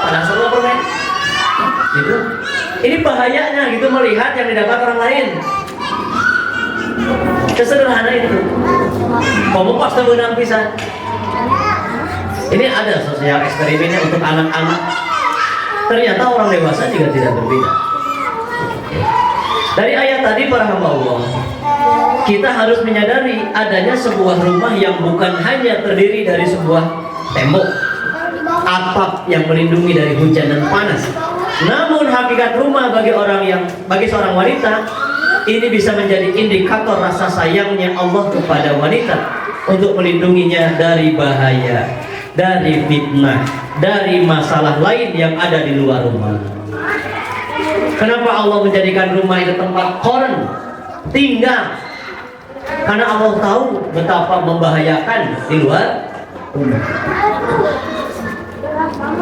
pada semua permen. Gitu. Ini bahayanya gitu melihat yang didapat orang lain. Sesederhana itu. Kamu pasti menang pisan. Ini ada sosial eksperimennya untuk anak-anak. Ternyata orang dewasa juga tidak berbeda. Dari ayat tadi para hamba Allah, kita harus menyadari adanya sebuah rumah yang bukan hanya terdiri dari sebuah tembok, atap yang melindungi dari hujan dan panas. Namun hakikat rumah bagi seorang wanita ini bisa menjadi indikator rasa sayangnya Allah kepada wanita untuk melindunginya dari bahaya, dari fitnah, dari masalah lain yang ada di luar rumah. Kenapa Allah menjadikan rumah itu tempat koren tinggal? Karena Allah tahu betapa membahayakan di luar rumah.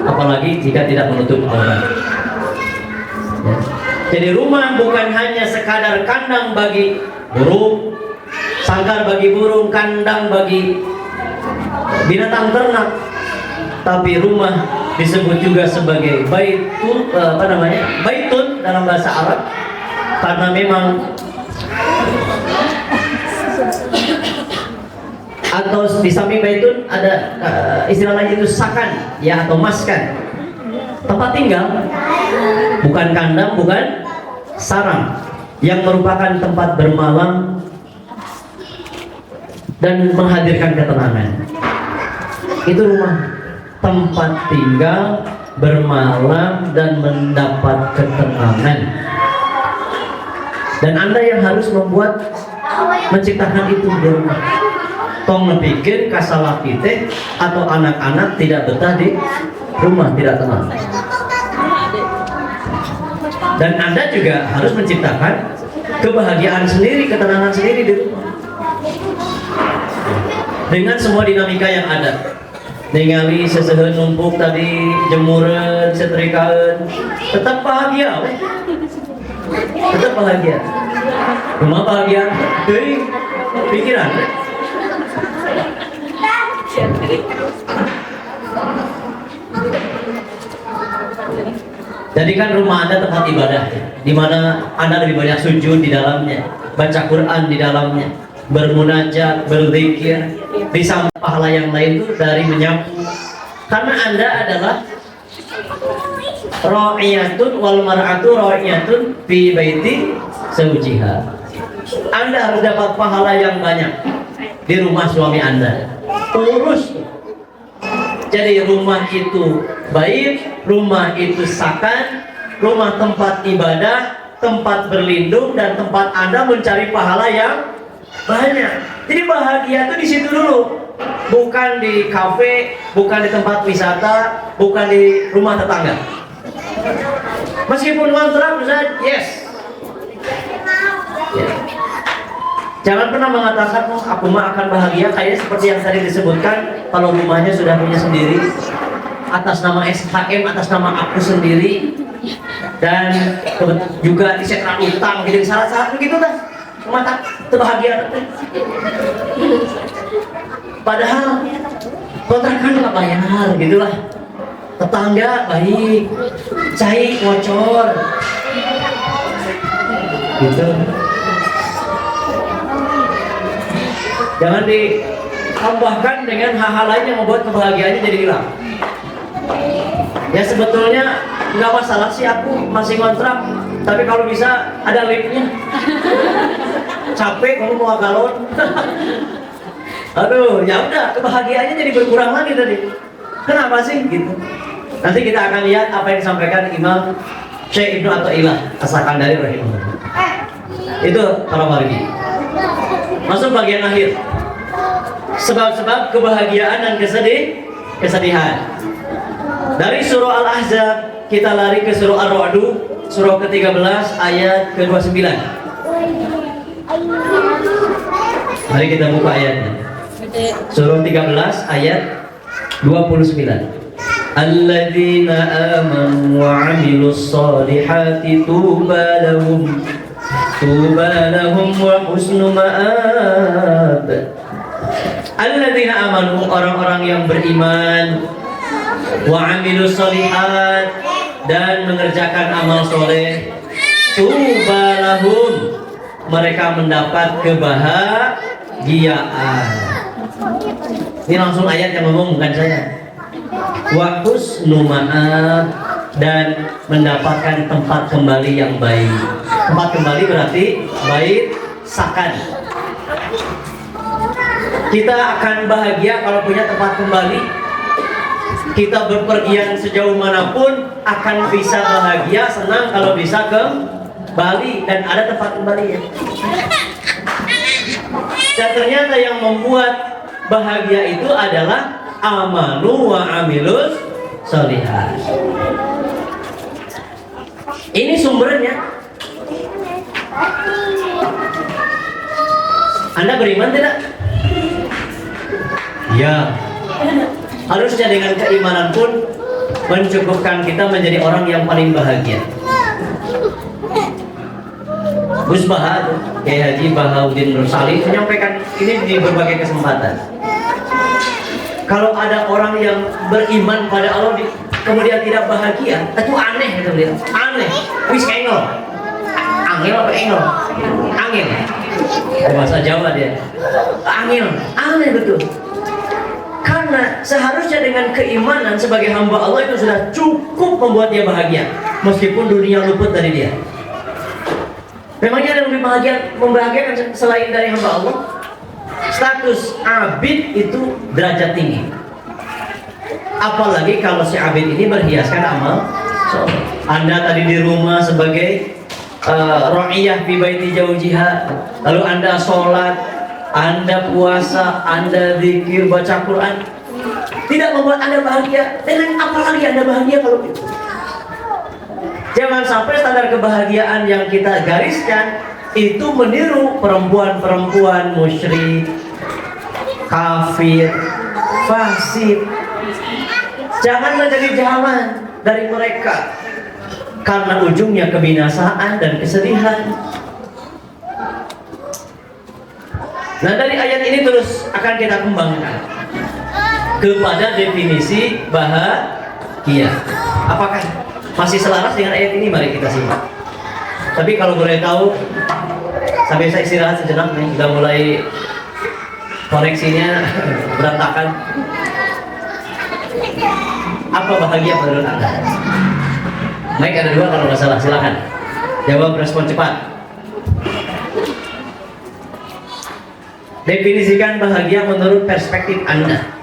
Apalagi jika tidak menutup aurat. Ya. Jadi rumah bukan hanya sekadar kandang bagi burung, sangkar bagi burung, kandang bagi binatang ternak, tapi rumah disebut juga sebagai baitun, baitun dalam bahasa Arab, karena memang atau di samping baitun ada istilah lain itu sakan ya, atau maskan, tempat tinggal, bukan kandang, bukan sarang, yang merupakan tempat bermalam dan menghadirkan ketenangan. Itu rumah, tempat tinggal, bermalam dan mendapat ketenangan. Dan Anda yang harus menciptakan itu di rumah. Tong nepikeun kasalaki teh atau anak-anak tidak betah di rumah, tidak tenang. Dan Anda juga harus menciptakan kebahagiaan sendiri, ketenangan sendiri di rumah. Dengan semua dinamika yang ada. Ningali seseuheun numpuk tadi, jemureun, setrikaeun, tetap bahagia weh. Tetap bahagia. Rumah bahagia, deui pikiran weh. Jadikan rumah Anda tempat ibadah, di mana Anda lebih banyak sujud di dalamnya, baca Quran di dalamnya, bermunajat, berzikir, di samping pahala yang lain itu dari menyapu. Karena Anda adalah ra'iyatun wal mar'atu ra'iyatun fi baiti zawjiha. Anda harus dapat pahala yang banyak di rumah suami Anda. Urus. Jadi rumah itu baik, rumah itu sakan, rumah tempat ibadah, tempat berlindung, dan tempat Anda mencari pahala yang banyak. Jadi bahagia itu di situ dulu, bukan di kafe, bukan di tempat wisata, bukan di rumah tetangga. Meskipun kontrak, Ustaz, yes. Ya. Jangan pernah mengatakan, oh, aku mah akan bahagia kayaknya seperti yang tadi disebutkan, kalau rumahnya sudah punya sendiri, atas nama SHM, atas nama aku sendiri, dan juga disetra utang, gitu, syarat-syarat begitu kan, mata kebahagiaan. Padahal kontrakan nggak bayar, gitulah. Tetangga baik, cai ngocor, gitu. Jangan ditambahkan dengan hal-hal lain yang membuat kebahagiaannya jadi hilang. Ya sebetulnya nggak masalah sih, aku masih kontrak, tapi kalau bisa ada liftnya. Capek kamu mau galon. Aduh, ya udah, kebahagiaannya jadi berkurang lagi tadi. Kenapa sih gitu? Nanti kita akan lihat apa yang disampaikan Imam Syekh Ibnu Athaillah As-Sakandari rahimahullah. Itu para wargi. Masuk bagian akhir. Sebab-sebab kebahagiaan dan kesedihan. Dari surah Al-Ahzab kita lari ke surah Ar-Ra'd, surah ke-13 ayat ke-29. Mari kita buka ayatnya. Surah 13 ayat 29. Alladzina amanu wa 'amilus solihati tuba lahum wa husnu ma'ab. Alladzina amanu, orang-orang yang beriman, wa 'amilus solihat, dan mengerjakan amal soleh, tuba lahum, mereka mendapat kebahagiaan. Ini langsung ayat yang ngomong, bukan saya. Wa husnu ma'ab, dan mendapatkan tempat kembali yang baik. Tempat kembali berarti baik sakan. Kita akan bahagia kalau punya tempat kembali. Kita berpergian sejauh manapun akan bisa bahagia, senang kalau bisa ke Bali dan ada tempat kembali ya. Dan ternyata yang membuat bahagia itu adalah amanu wa amilus sholihat. Ini sumbernya. Anda beriman tidak? Ya. Harusnya dengan keimanan pun mencukupkan kita menjadi orang yang paling bahagia. Gus Baha, Kiai Haji Bahauddin Rusali menyampaikan ini di berbagai kesempatan. Kalau ada orang yang beriman pada Allah kemudian tidak bahagia, itu aneh gitu dia. Aneh. Wis engel. Angel apa engel? Angel. Bahasa Jawa dia. Angel. Aneh betul. Karena seharusnya dengan keimanan sebagai hamba Allah itu sudah cukup membuat dia bahagia, meskipun dunia luput dari dia. Memangnya ada yang lebih membahagiakan selain dari hamba Allah? Status abid itu derajat tinggi. Apalagi kalau si abid ini berhiaskan amal soleh. Anda tadi di rumah sebagai ra'iyah fi baiti zawjiha, lalu Anda sholat, Anda puasa, Anda zikir, baca Quran, tidak membuat Anda bahagia. Dengan apa lagi Anda bahagia kalau itu? Jangan sampai standar kebahagiaan yang kita gariskan itu meniru perempuan-perempuan musyrik, kafir, fasik. Jangan menjadi jalan dari mereka, karena ujungnya kebinasaan dan kesedihan. Nah, dari ayat ini terus akan kita kembangkan. kepada definisi bahagia. Apakah masih selaras dengan ayat ini? Mari kita simak. Tapi kalau boleh tahu, sampai saya istirahat sejenak nih, sudah mulai koneksinya berantakan. Apa bahagia menurut Anda? Baik, ada 2 kalau nggak salah, silakan jawab, respon cepat. Definisikan bahagia menurut perspektif Anda.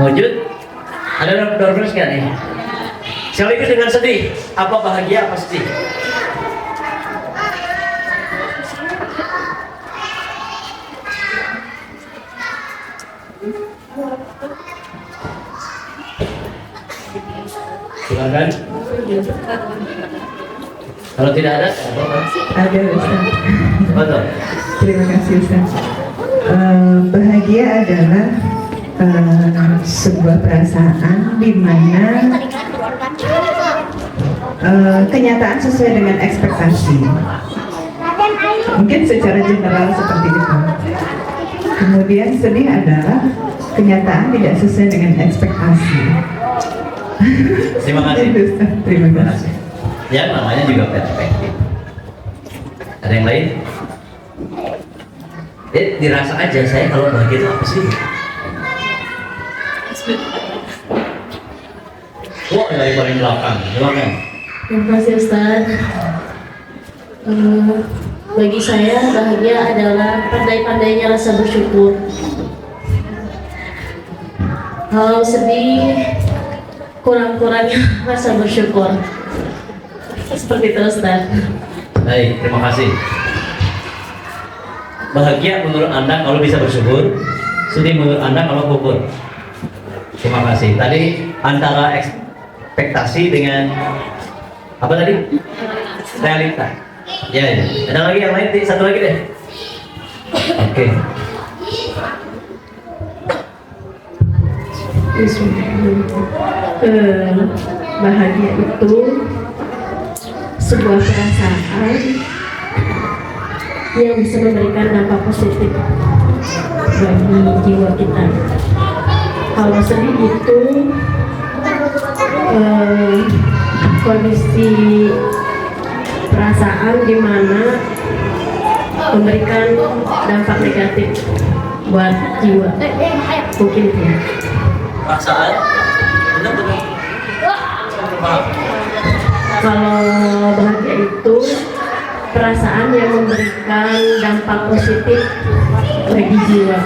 Wujud? Ada doorfresh nggak nih? Sekaligus dengan sedih. Apa bahagia, apa sedih? Silakan. Kalau tidak ada, Ada Ustaz. betul. Terima kasih Ustaz. Bahagia adalah sebuah perasaan di mana kenyataan sesuai dengan ekspektasi. Mungkin secara general seperti itu. Kemudian sedih adalah kenyataan tidak sesuai dengan ekspektasi. Terima kasih. Itu, Ustaz. Terima kasih. Ya, namanya juga perspektif. Ada yang lain? Dirasa aja saya kalau bahagia itu apa sih? Wah, dari paling belakang, silakan. Terima kasih Ustaz. Bagi saya bahagia adalah pandai-pandainya rasa bersyukur. Kalau sedih, kurang-kurangnya rasa bersyukur. Seperti itu Ustaz. Baik, terima kasih. Bahagia menurut Anda kalau bisa bersyukur, sedih menurut Anda kalau kufur. Terima kasih. Tadi antara ekspektasi dengan apa tadi? Realita. Ya, ya. Ada lagi yang lain? Satu lagi deh. Oke. Bahagia itu sebuah perasaan yang bisa memberikan dampak positif bagi jiwa kita. Kalau sedih itu kondisi perasaan di mana memberikan dampak negatif buat jiwa. Mungkin ya. Perasaan benar-benar. Kalau bahagia itu perasaan yang memberikan dampak positif bagi jiwa.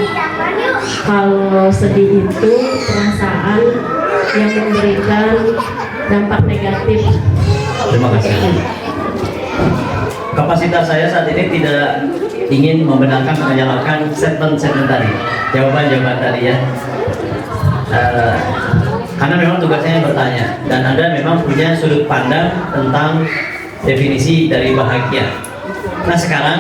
Kalau sedih itu perasaan yang memberikan dampak negatif. Terima kasih. Kapasitas saya saat ini tidak ingin membenarkan atau menyalahkan statement-statement tadi, jawaban-jawaban tadi ya. Karena memang tugasnya bertanya dan Anda memang punya sudut pandang tentang definisi dari bahagia. Nah sekarang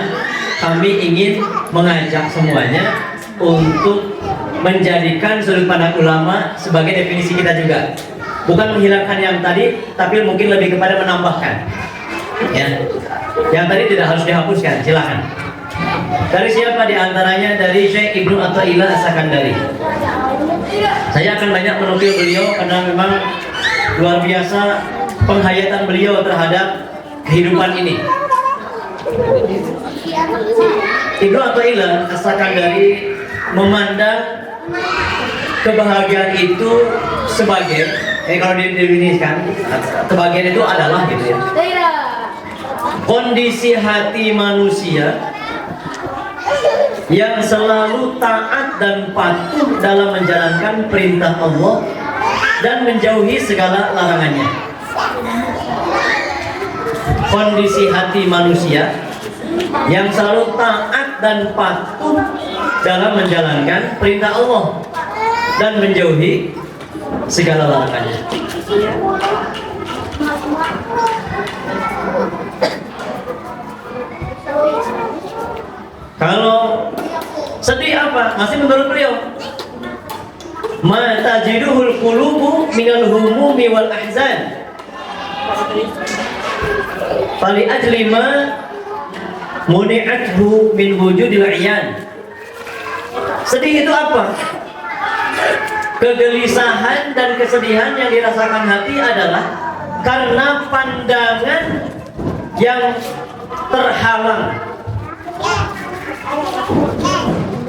kami ingin mengajak semuanya untuk menjadikan sudut pandang ulama sebagai definisi kita juga. Bukan menghilangkan yang tadi, tapi mungkin lebih kepada menambahkan. Ya, yang tadi tidak harus dihapuskan. Silakan. Dari siapa di antaranya? Dari Syekh Ibnu Athaillah As-Sakandari. Saya akan banyak menukil beliau karena memang luar biasa penghayatan beliau terhadap kehidupan ini. Ibnu Athaillah As-Sakandari memandang kebahagiaan itu sebagai kalau didefinisikan kebahagiaan itu adalah gitu ya, kondisi hati manusia yang selalu taat dan patuh dalam menjalankan perintah Allah dan menjauhi segala larangannya. Kondisi hati manusia yang selalu taat dan patuh dalam menjalankan perintah Allah dan menjauhi segala larangannya. Kalau sedih apa? Masih menurut beliau, ma tajiduhul qulubu minal humumi wal ahzan fali ajli ma muni'athu min wujudil iyan. Sedih itu apa? Kegelisahan dan kesedihan yang dirasakan hati adalah karena pandangan yang terhalang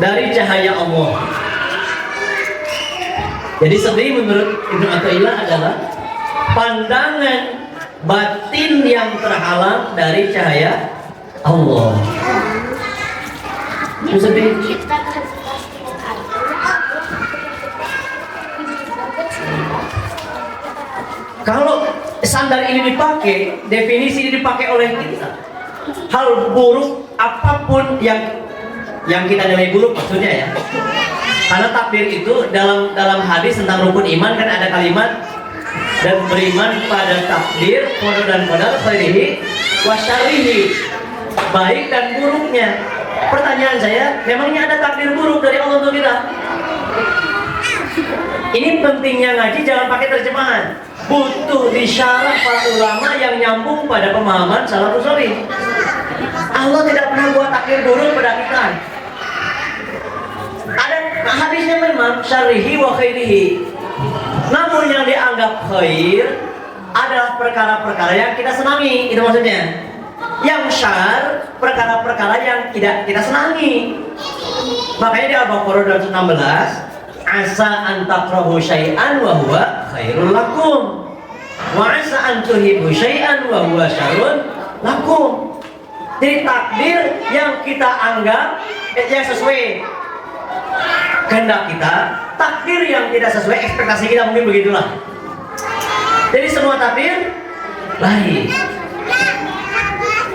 dari cahaya Allah. Jadi sedih menurut Ibnu Athaillah adalah pandangan batin yang terhalang dari cahaya Allah. Itu sedih. Kalau standar ini dipakai, definisi ini dipakai oleh kita, hal buruk apapun yang kita nilai buruk maksudnya ya. Karena takdir itu dalam hadis tentang rukun iman kan ada kalimat dan beriman pada takdir, qada dan qadar, khairihi wa syarrihi, baik dan buruknya. Pertanyaan saya, memangnya ada takdir buruk dari Allah untuk kita? Ini pentingnya ngaji, jangan pakai terjemahan. Butuh disyarah para ulama yang nyambung pada pemahaman salafus shalih. Allah tidak pernah buat takdir buruk pada kita. Ada hadisnya memang syarrihi wa khairihi. Namun yang dianggap khair adalah perkara-perkara yang kita senangi, itu maksudnya. Yang syar, perkara-perkara yang tidak kita senangi. Makanya di Al-Baqarah 216, asa an takrahu syai'an wa huwa khairul lakum wa asa an tuhibbu syai'an wa huwa syarrun lakum. Jadi takdir yang kita anggap yang sesuai kehendak kita, takdir yang tidak sesuai ekspektasi kita, mungkin begitulah. Jadi semua takdir baik.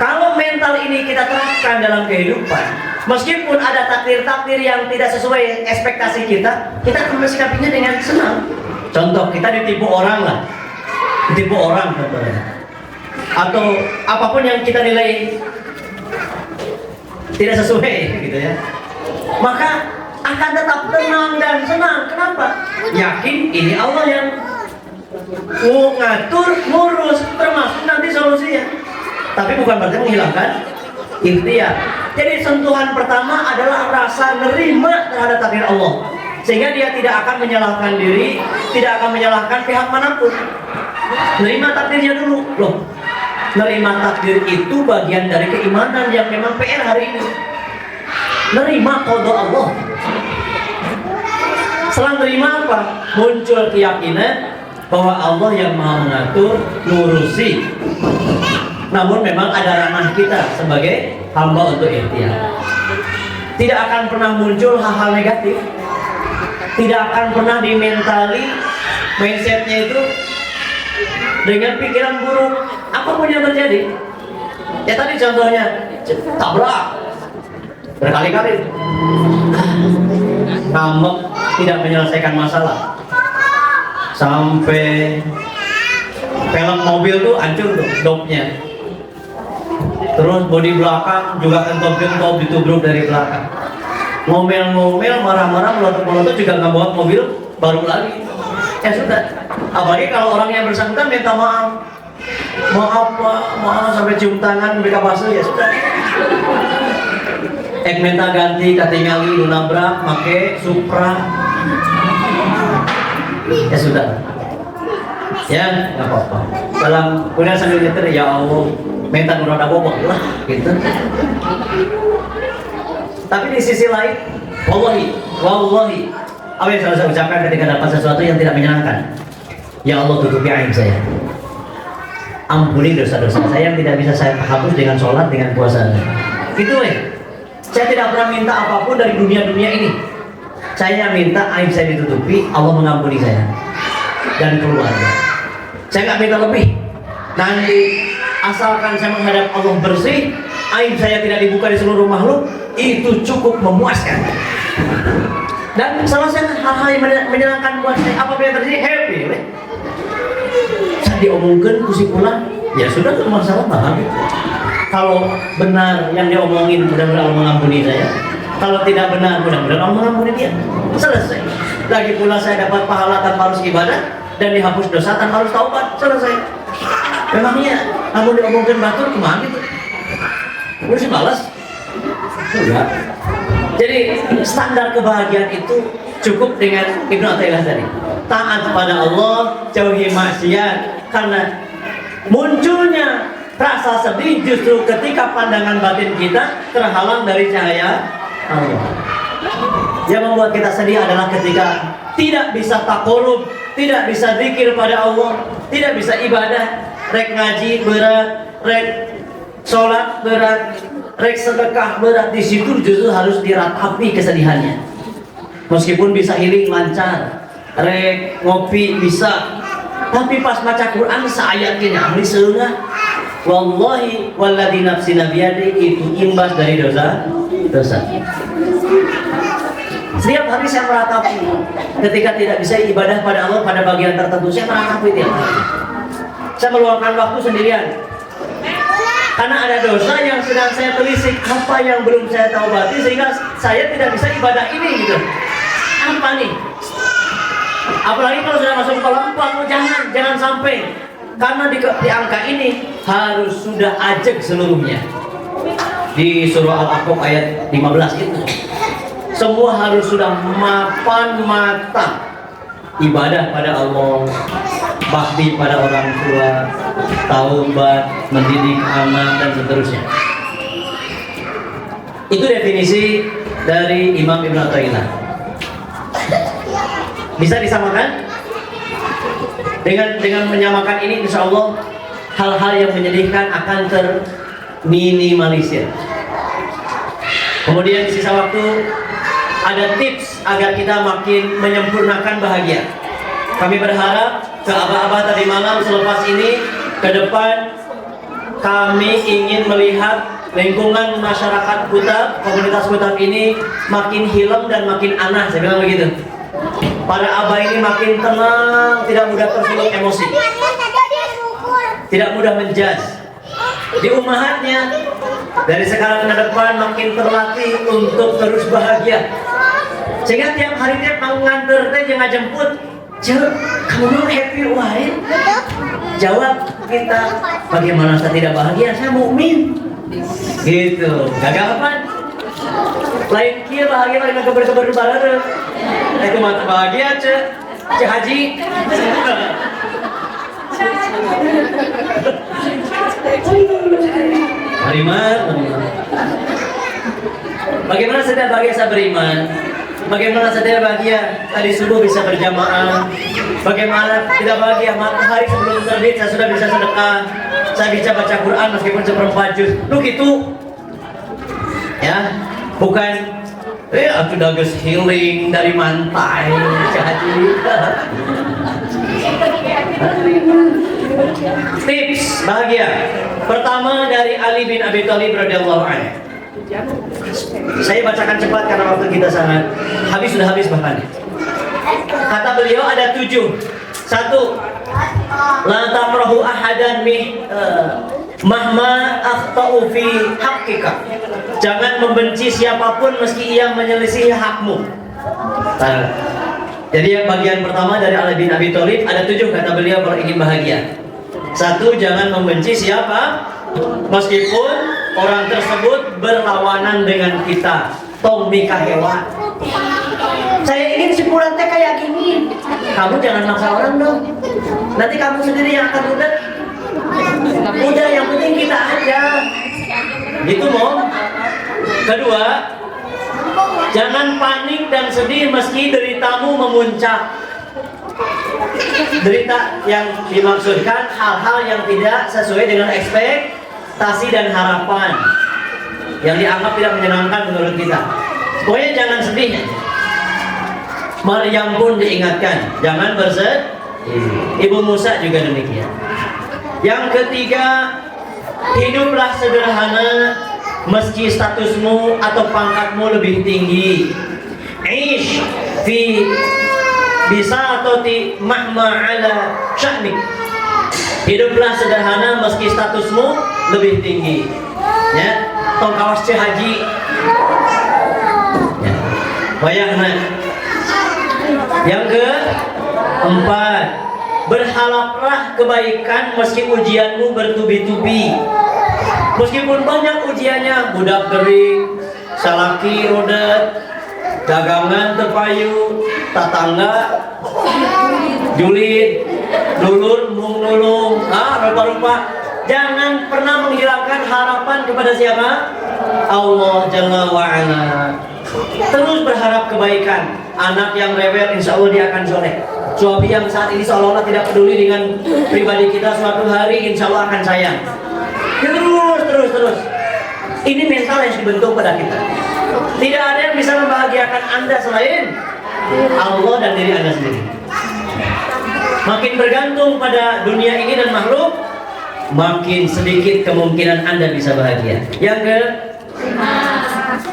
Kalau mental ini kita terapkan dalam kehidupan, meskipun ada takdir-takdir yang tidak sesuai ekspektasi kita, kita akan mensikapinya dengan senang. Contoh, kita ditipu orang lah, ditipu orang contohnya, atau apapun yang kita nilai tidak sesuai gitu ya, maka akan tetap tenang dan senang. Kenapa? Yakin ini Allah yang ngatur, ngurus, termasuk nanti solusinya. Tapi bukan berarti menghilangkan ikhtiar. Jadi sentuhan pertama adalah rasa nerima terhadap takdir Allah, sehingga dia tidak akan menyalahkan diri, tidak akan menyalahkan pihak manapun. Nerima takdirnya dulu. Loh, nerima takdir itu bagian dari keimanan yang memang PR hari ini. Nerima qada Allah. Setelah nerima apa? Muncul keyakinan bahwa Allah yang maha mengatur, ngurusi. Namun memang ada ranah kita sebagai hamba untuk ikhtiar. Tidak akan pernah muncul hal-hal negatif. Tidak akan pernah dimentali mindsetnya itu dengan pikiran buruk. Apapun yang terjadi. Ya tadi contohnya tabrak berkali-kali, ngambek, tidak menyelesaikan masalah, sampai pelek mobil tuh hancur tuh dopnya. Terus bodi belakang juga kentop-kentop ditubruk dari belakang. Ngomel-ngomel, marah-marah, melotot-melotot juga nggak bawa mobil baru lagi. Ya sudah. Apalagi kalau orang yang bersangkutan minta maaf, maaf sampai cium tangan, mereka basuh, ya sudah. Minta ganti, katingali, nabrak, make Supra. Ya sudah. Ya nggak apa-apa. Dalam kemudian sambil nyetir, ya Allah, minta roda bobok lah gitu. Tapi di sisi lain, wallahi, apa yang saya ucapkan ketika dapat sesuatu yang tidak menyenangkan, ya Allah, tutupi aib saya, ampuni dosa-dosa saya yang tidak bisa saya hapus dengan sholat, dengan puasa. Gitu saya tidak pernah minta apapun dari dunia-dunia ini. Saya minta aib saya ditutupi, Allah mengampuni saya dan keluarga. Saya nggak minta lebih. Nanti asalkan saya menghadap Allah bersih, aib saya tidak dibuka di seluruh makhluk, itu cukup memuaskan. Dan selesai hal-hal yang menyenangkan buat saya, apapun yang terjadi, happy. Saya diomongkan kesimpulan, ya sudah, itu masalah paham. Kalau benar yang diomongin, mudah-mudahan Allah mengampuni saya. Kalau tidak benar, mudah-mudahan Allah mengampuni dia. Selesai. Lagi pula saya dapat pahala tanpa harus ibadah, dan dihapus dosa tanpa harus taubat. Selesai. Memangnya kamu diomongkan batur kemana itu? Udah sih balas? Enggak. Jadi standar kebahagiaan itu cukup dengan Ibnu Athaillah tadi. Taat pada Allah, jauhi maksiat. Karena munculnya rasa sedih justru ketika pandangan batin kita terhalang dari cahaya Allah. Yang membuat kita sedih adalah ketika tidak bisa takorub, tidak bisa zikir pada Allah, tidak bisa ibadah, rek ngaji berat, rek sholat berat, rek sedekah berat. Di situ justru harus diratapi kesedihannya. Meskipun bisa healing lancar, rek ngopi bisa, tapi pas baca Quran seayatnya amri seunggah. Wallahi walladzi nafsi nabiyadi, itu imbas dari dosa. Setiap hari saya meratapi ketika tidak bisa ibadah pada Allah pada bagian tertentu, saya meratapi tiap hari. Saya meluangkan waktu sendirian karena ada dosa yang sedang saya telisik, apa yang belum saya taubati sehingga saya tidak bisa ibadah ini gitu. Apa nih? Apalagi kalau sudah masuk kolam, jangan sampai. Karena di angka ini harus sudah ajak seluruhnya. Di surah Al-Aqaf ayat 15 itu semua harus sudah mapan mata. Ibadah pada Allah, bakti pada orang tua, taubat, mendidik anak, dan seterusnya. Itu definisi dari Imam Ibnu Athaillah. Bisa disamakan? Dengan menyamakan ini, insya Allah hal-hal yang menyedihkan akan terminimalisir. Kemudian di sisa waktu ada tips agar kita makin menyempurnakan bahagia. Kami berharap ke abah-abah tadi malam selepas ini ke depan kami ingin melihat lingkungan masyarakat Kutab, komunitas Kutab ini makin hilem dan makin anah, saya bilang begitu. Para abah ini makin tenang, tidak mudah tersinggung emosi, tidak mudah menjudge. Di umahatnya dari sekarang ke depan makin terlatih untuk terus bahagia, sehingga tiap hari tiap mau nganter teh jangan jemput, kamu mau happy wae. Jawab kita, bagaimana saya tidak bahagia? Saya mukmin. Gitu, gagal apa? Lain kia bahagia lain kabar-kabar bareng. Itu mata bahagia cek haji. Beriman. Bagaimana saya bahagia saya beriman? Bagaimana saya bahagia tadi subuh bisa berjamaah? Bagaimana tidak bahagia matahari sebelum terbit saya sudah bisa sedekah? Saya bisa baca Quran meskipun seperempat juz. Lu gitu, ya? Bukan, aku dagus healing dari mantai, haji. Tips bahagia pertama dari Ali bin Abi Thalib radhiyallahu anhu. Saya bacakan cepat karena waktu kita sangat sudah habis bahkan. Kata beliau ada 7. 1. La tamrahu ahadan mahma akhtau fi haqqika. Jangan membenci siapapun meski ia menyelisihi hakmu. Jadi yang bagian pertama dari Ali bin Abi Thalib ada 7 kata beliau kalau ingin bahagia. 1. Jangan membenci siapa meskipun orang tersebut berlawanan dengan kita. Tong mika hewan. Saya ingin si Puran teh kayak gini. Kamu jangan maksa orang dong. Nanti kamu sendiri yang akan udah. Udah yang penting kita aja. Gitu Mom. Kedua, jangan panik dan sedih meski deritamu memuncak. Derita yang dimaksudkan hal-hal yang tidak sesuai dengan ekspektasi dan harapan, yang dianggap tidak menyenangkan menurut kita. Pokoknya jangan sedih. Maryam pun diingatkan, jangan bersedih. Ibu Musa juga demikian. Yang ketiga, hiduplah sederhana meski statusmu atau pangkatmu lebih tinggi. Ish fi bisa atau ti mahma ala sya'nik. Hiduplah sederhana meski statusmu lebih tinggi. Ya, tong kawas haji. Ya. Bayangna. Yang keempat, berharaplah kebaikan meski ujianmu bertubi-tubi. Meskipun banyak ujiannya, budak kering, salaki rodet, dagangan terpayu, tatangga julid, dulur mung nulung, rupa-rupa. Jangan pernah menghilangkan harapan kepada siapa? Allah Jalla wa'ala. Terus berharap kebaikan. Anak yang rewel insya Allah dia akan soleh. Suami yang saat ini seolah-olah tidak peduli dengan pribadi kita, suatu hari insya Allah akan sayang. Terus. Ini mental yang dibentuk pada kita. Tidak ada yang bisa membahagiakan Anda selain Allah dan diri Anda sendiri. Makin bergantung pada dunia ini dan makhluk, makin sedikit kemungkinan Anda bisa bahagia. Yang ke,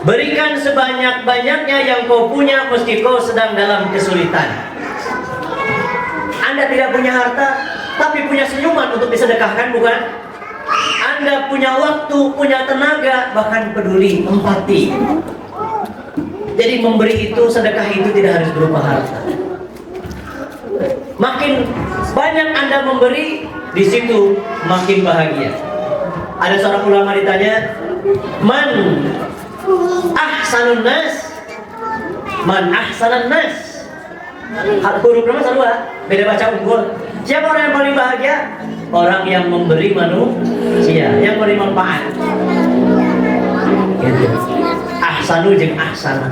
berikan sebanyak-banyaknya yang kau punya meski kau sedang dalam kesulitan. Anda tidak punya harta, tapi punya senyuman untuk disedekahkan, bukan? Anda punya waktu, punya tenaga, bahkan peduli, empati. Jadi memberi itu, sedekah itu tidak harus berupa harta. Makin banyak Anda memberi, di situ makin bahagia. Ada seorang ulama ditanya, Man ahsanun nas? Man ahsanan nas? Huruf nama dua, beda baca unggul. Siapa orang yang paling bahagia? Orang yang memberi manusia, yang memberi manfaat. Gitu. Ahsanu jeung ahsana.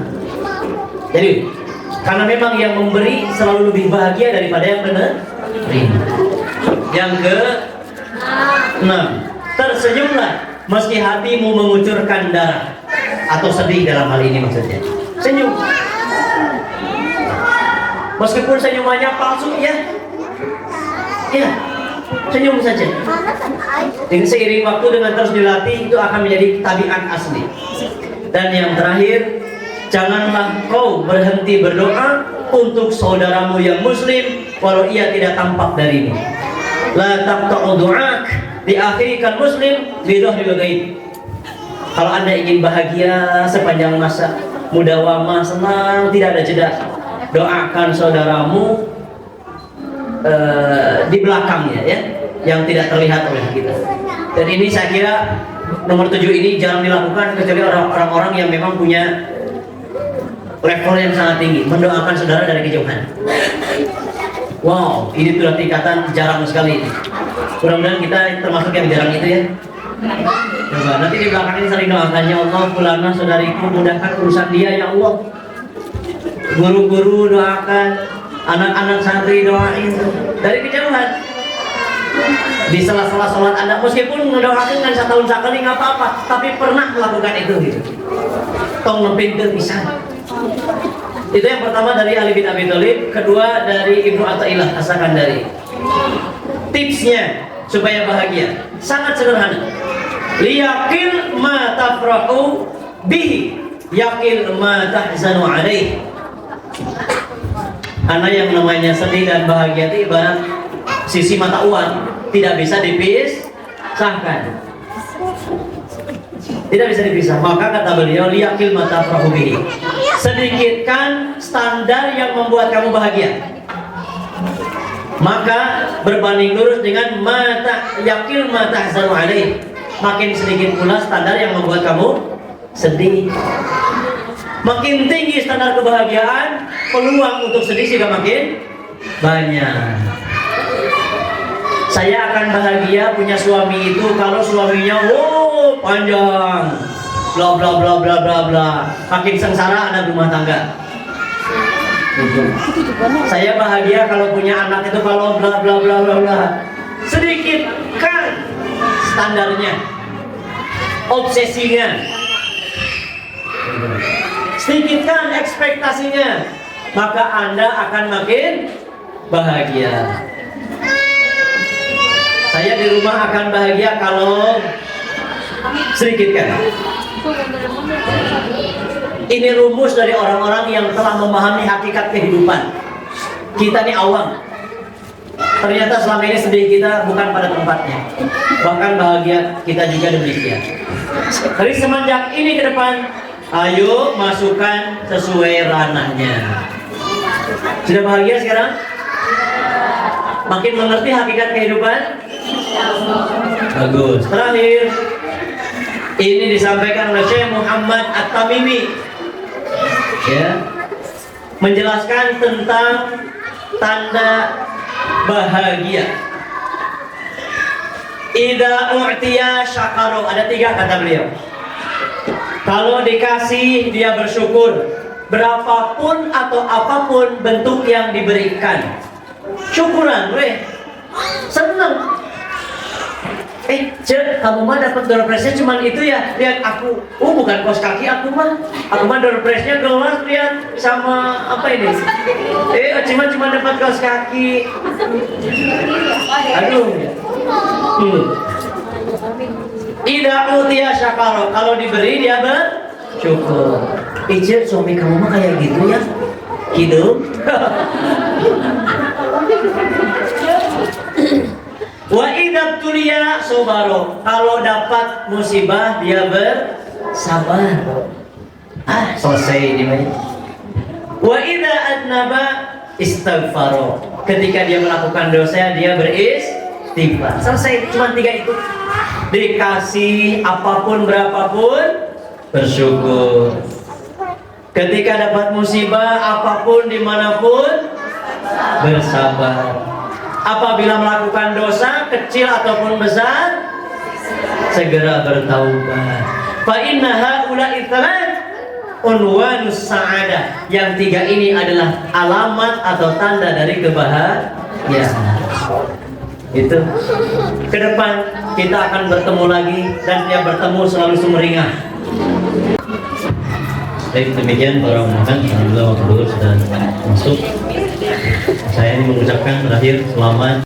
Jadi, karena memang yang memberi selalu lebih bahagia daripada yang menerima. Yang ke-6, tersenyumlah meski hatimu mengucurkan darah atau sedih dalam hal ini maksudnya. Senyum. Meskipun senyumannya palsu, ya, senyum saja. Dengan seiring waktu dengan terus dilatih itu akan menjadi tabiat asli. Dan yang terakhir, janganlah kau berhenti berdoa untuk saudaramu yang muslim walau ia tidak tampak darimu. La taqta'u du'ak, diakhirikan muslim bidhahril ghaib. Kalau Anda ingin bahagia sepanjang masa, mudawamah, senang, tidak ada jeda, doakan saudaramu di belakangnya, ya, yang tidak terlihat oleh kita. Dan ini saya kira nomor 7 ini jarang dilakukan kecuali orang-orang yang memang punya level yang sangat tinggi, mendoakan saudara dari kejauhan. Wow, ini sudah tingkatan jarang sekali. Mudah-mudahan kita termasuk yang jarang itu, ya. Coba nanti di belakang ini saling doakan, ya Allah, fulana saudariku mudahkan urusan dia, ya Allah. Guru-guru doakan, anak-anak santri doain dari kejauhan. Di sela-sela sholat Anda, meskipun mendoakan kan setahun sekali nggak apa-apa, tapi pernah melakukan itu gitu. Tong nempel pisan. Itu yang pertama dari Ali bin Abi Thalib, kedua dari Ibnu Athaillah As-Sakandari. Tipsnya supaya bahagia sangat sederhana. Liyaqil ma tafrahu bihi, yaqil ma tahzanu alaih. Karena yang namanya sedih dan bahagia itu ibarat sisi mata uang, tidak bisa dipisahkan. Tidak bisa dipisah. Maka kata beliau, liyaqil ma tafrahu bihi, sedikitkan standar yang membuat kamu bahagia. Maka berbanding lurus dengan mata yakil mata tahzanu alaih, makin sedikit pula standar yang membuat kamu sedih. Makin tinggi standar kebahagiaan, peluang untuk sedih juga makin banyak. Saya akan bahagia punya suami itu kalau suaminya panjang, bla bla bla bla bla bla, makin sengsara anak rumah tangga. Saya bahagia kalau punya anak itu kalau bla bla bla bla bla. Sedikitkan standarnya, obsesinya, sedikitkan ekspektasinya, maka Anda akan makin bahagia. Saya di rumah akan bahagia kalau sedikitkan. Ini rumus dari orang-orang yang telah memahami hakikat kehidupan. Kita ini awam. Ternyata selama ini sedih kita bukan pada tempatnya. Bahkan bahagia kita juga demikian. Dari semenjak ini ke depan, ayo masukkan sesuai ranahnya. Sudah bahagia sekarang? Makin mengerti hakikat kehidupan? Bagus. Terakhir, ini disampaikan oleh Syekh Muhammad At-Tamimi, ya, menjelaskan tentang tanda bahagia. Idza u'tiya syakaro, ada 3 kata beliau. Kalau dikasih dia bersyukur, berapapun atau apapun bentuk yang diberikan. Syukuran, weh. Seneng. Cek, kamu mah dapat door prize-nya cuman itu ya. Lihat aku, bukan kaos kaki aku mah. Aku mah door prize-nya gelas, lihat sama apa ini? Cuma dapat kaos kaki. Aduh. Ida utiya syakaro, kalau diberi dia bersyukur. Cek, suami kamu mah kayak gitu ya? Hidup. Wa idza tuliya sobaro, kalau dapat musibah dia bersabar. Selesai ini. Wa idza adnaba istighfaro, ketika dia melakukan dosa dia beristighfar. Selesai, cuma 3 itu. Dikasih apapun berapapun bersyukur. Ketika dapat musibah apapun dimanapun bersabar. Apabila melakukan dosa kecil ataupun besar, segera bertaubat. Fa inna haula'i thalath unwanus sa'adah. Yang 3 ini adalah alamat atau tanda dari kebahagiaan. Itu. Ke depan kita akan bertemu lagi, dan setiap bertemu selalu sumringah. Baik, demikian para undangan. Alhamdulillah waktu dulu sudah masuk. Saya ini mengucapkan terakhir selamat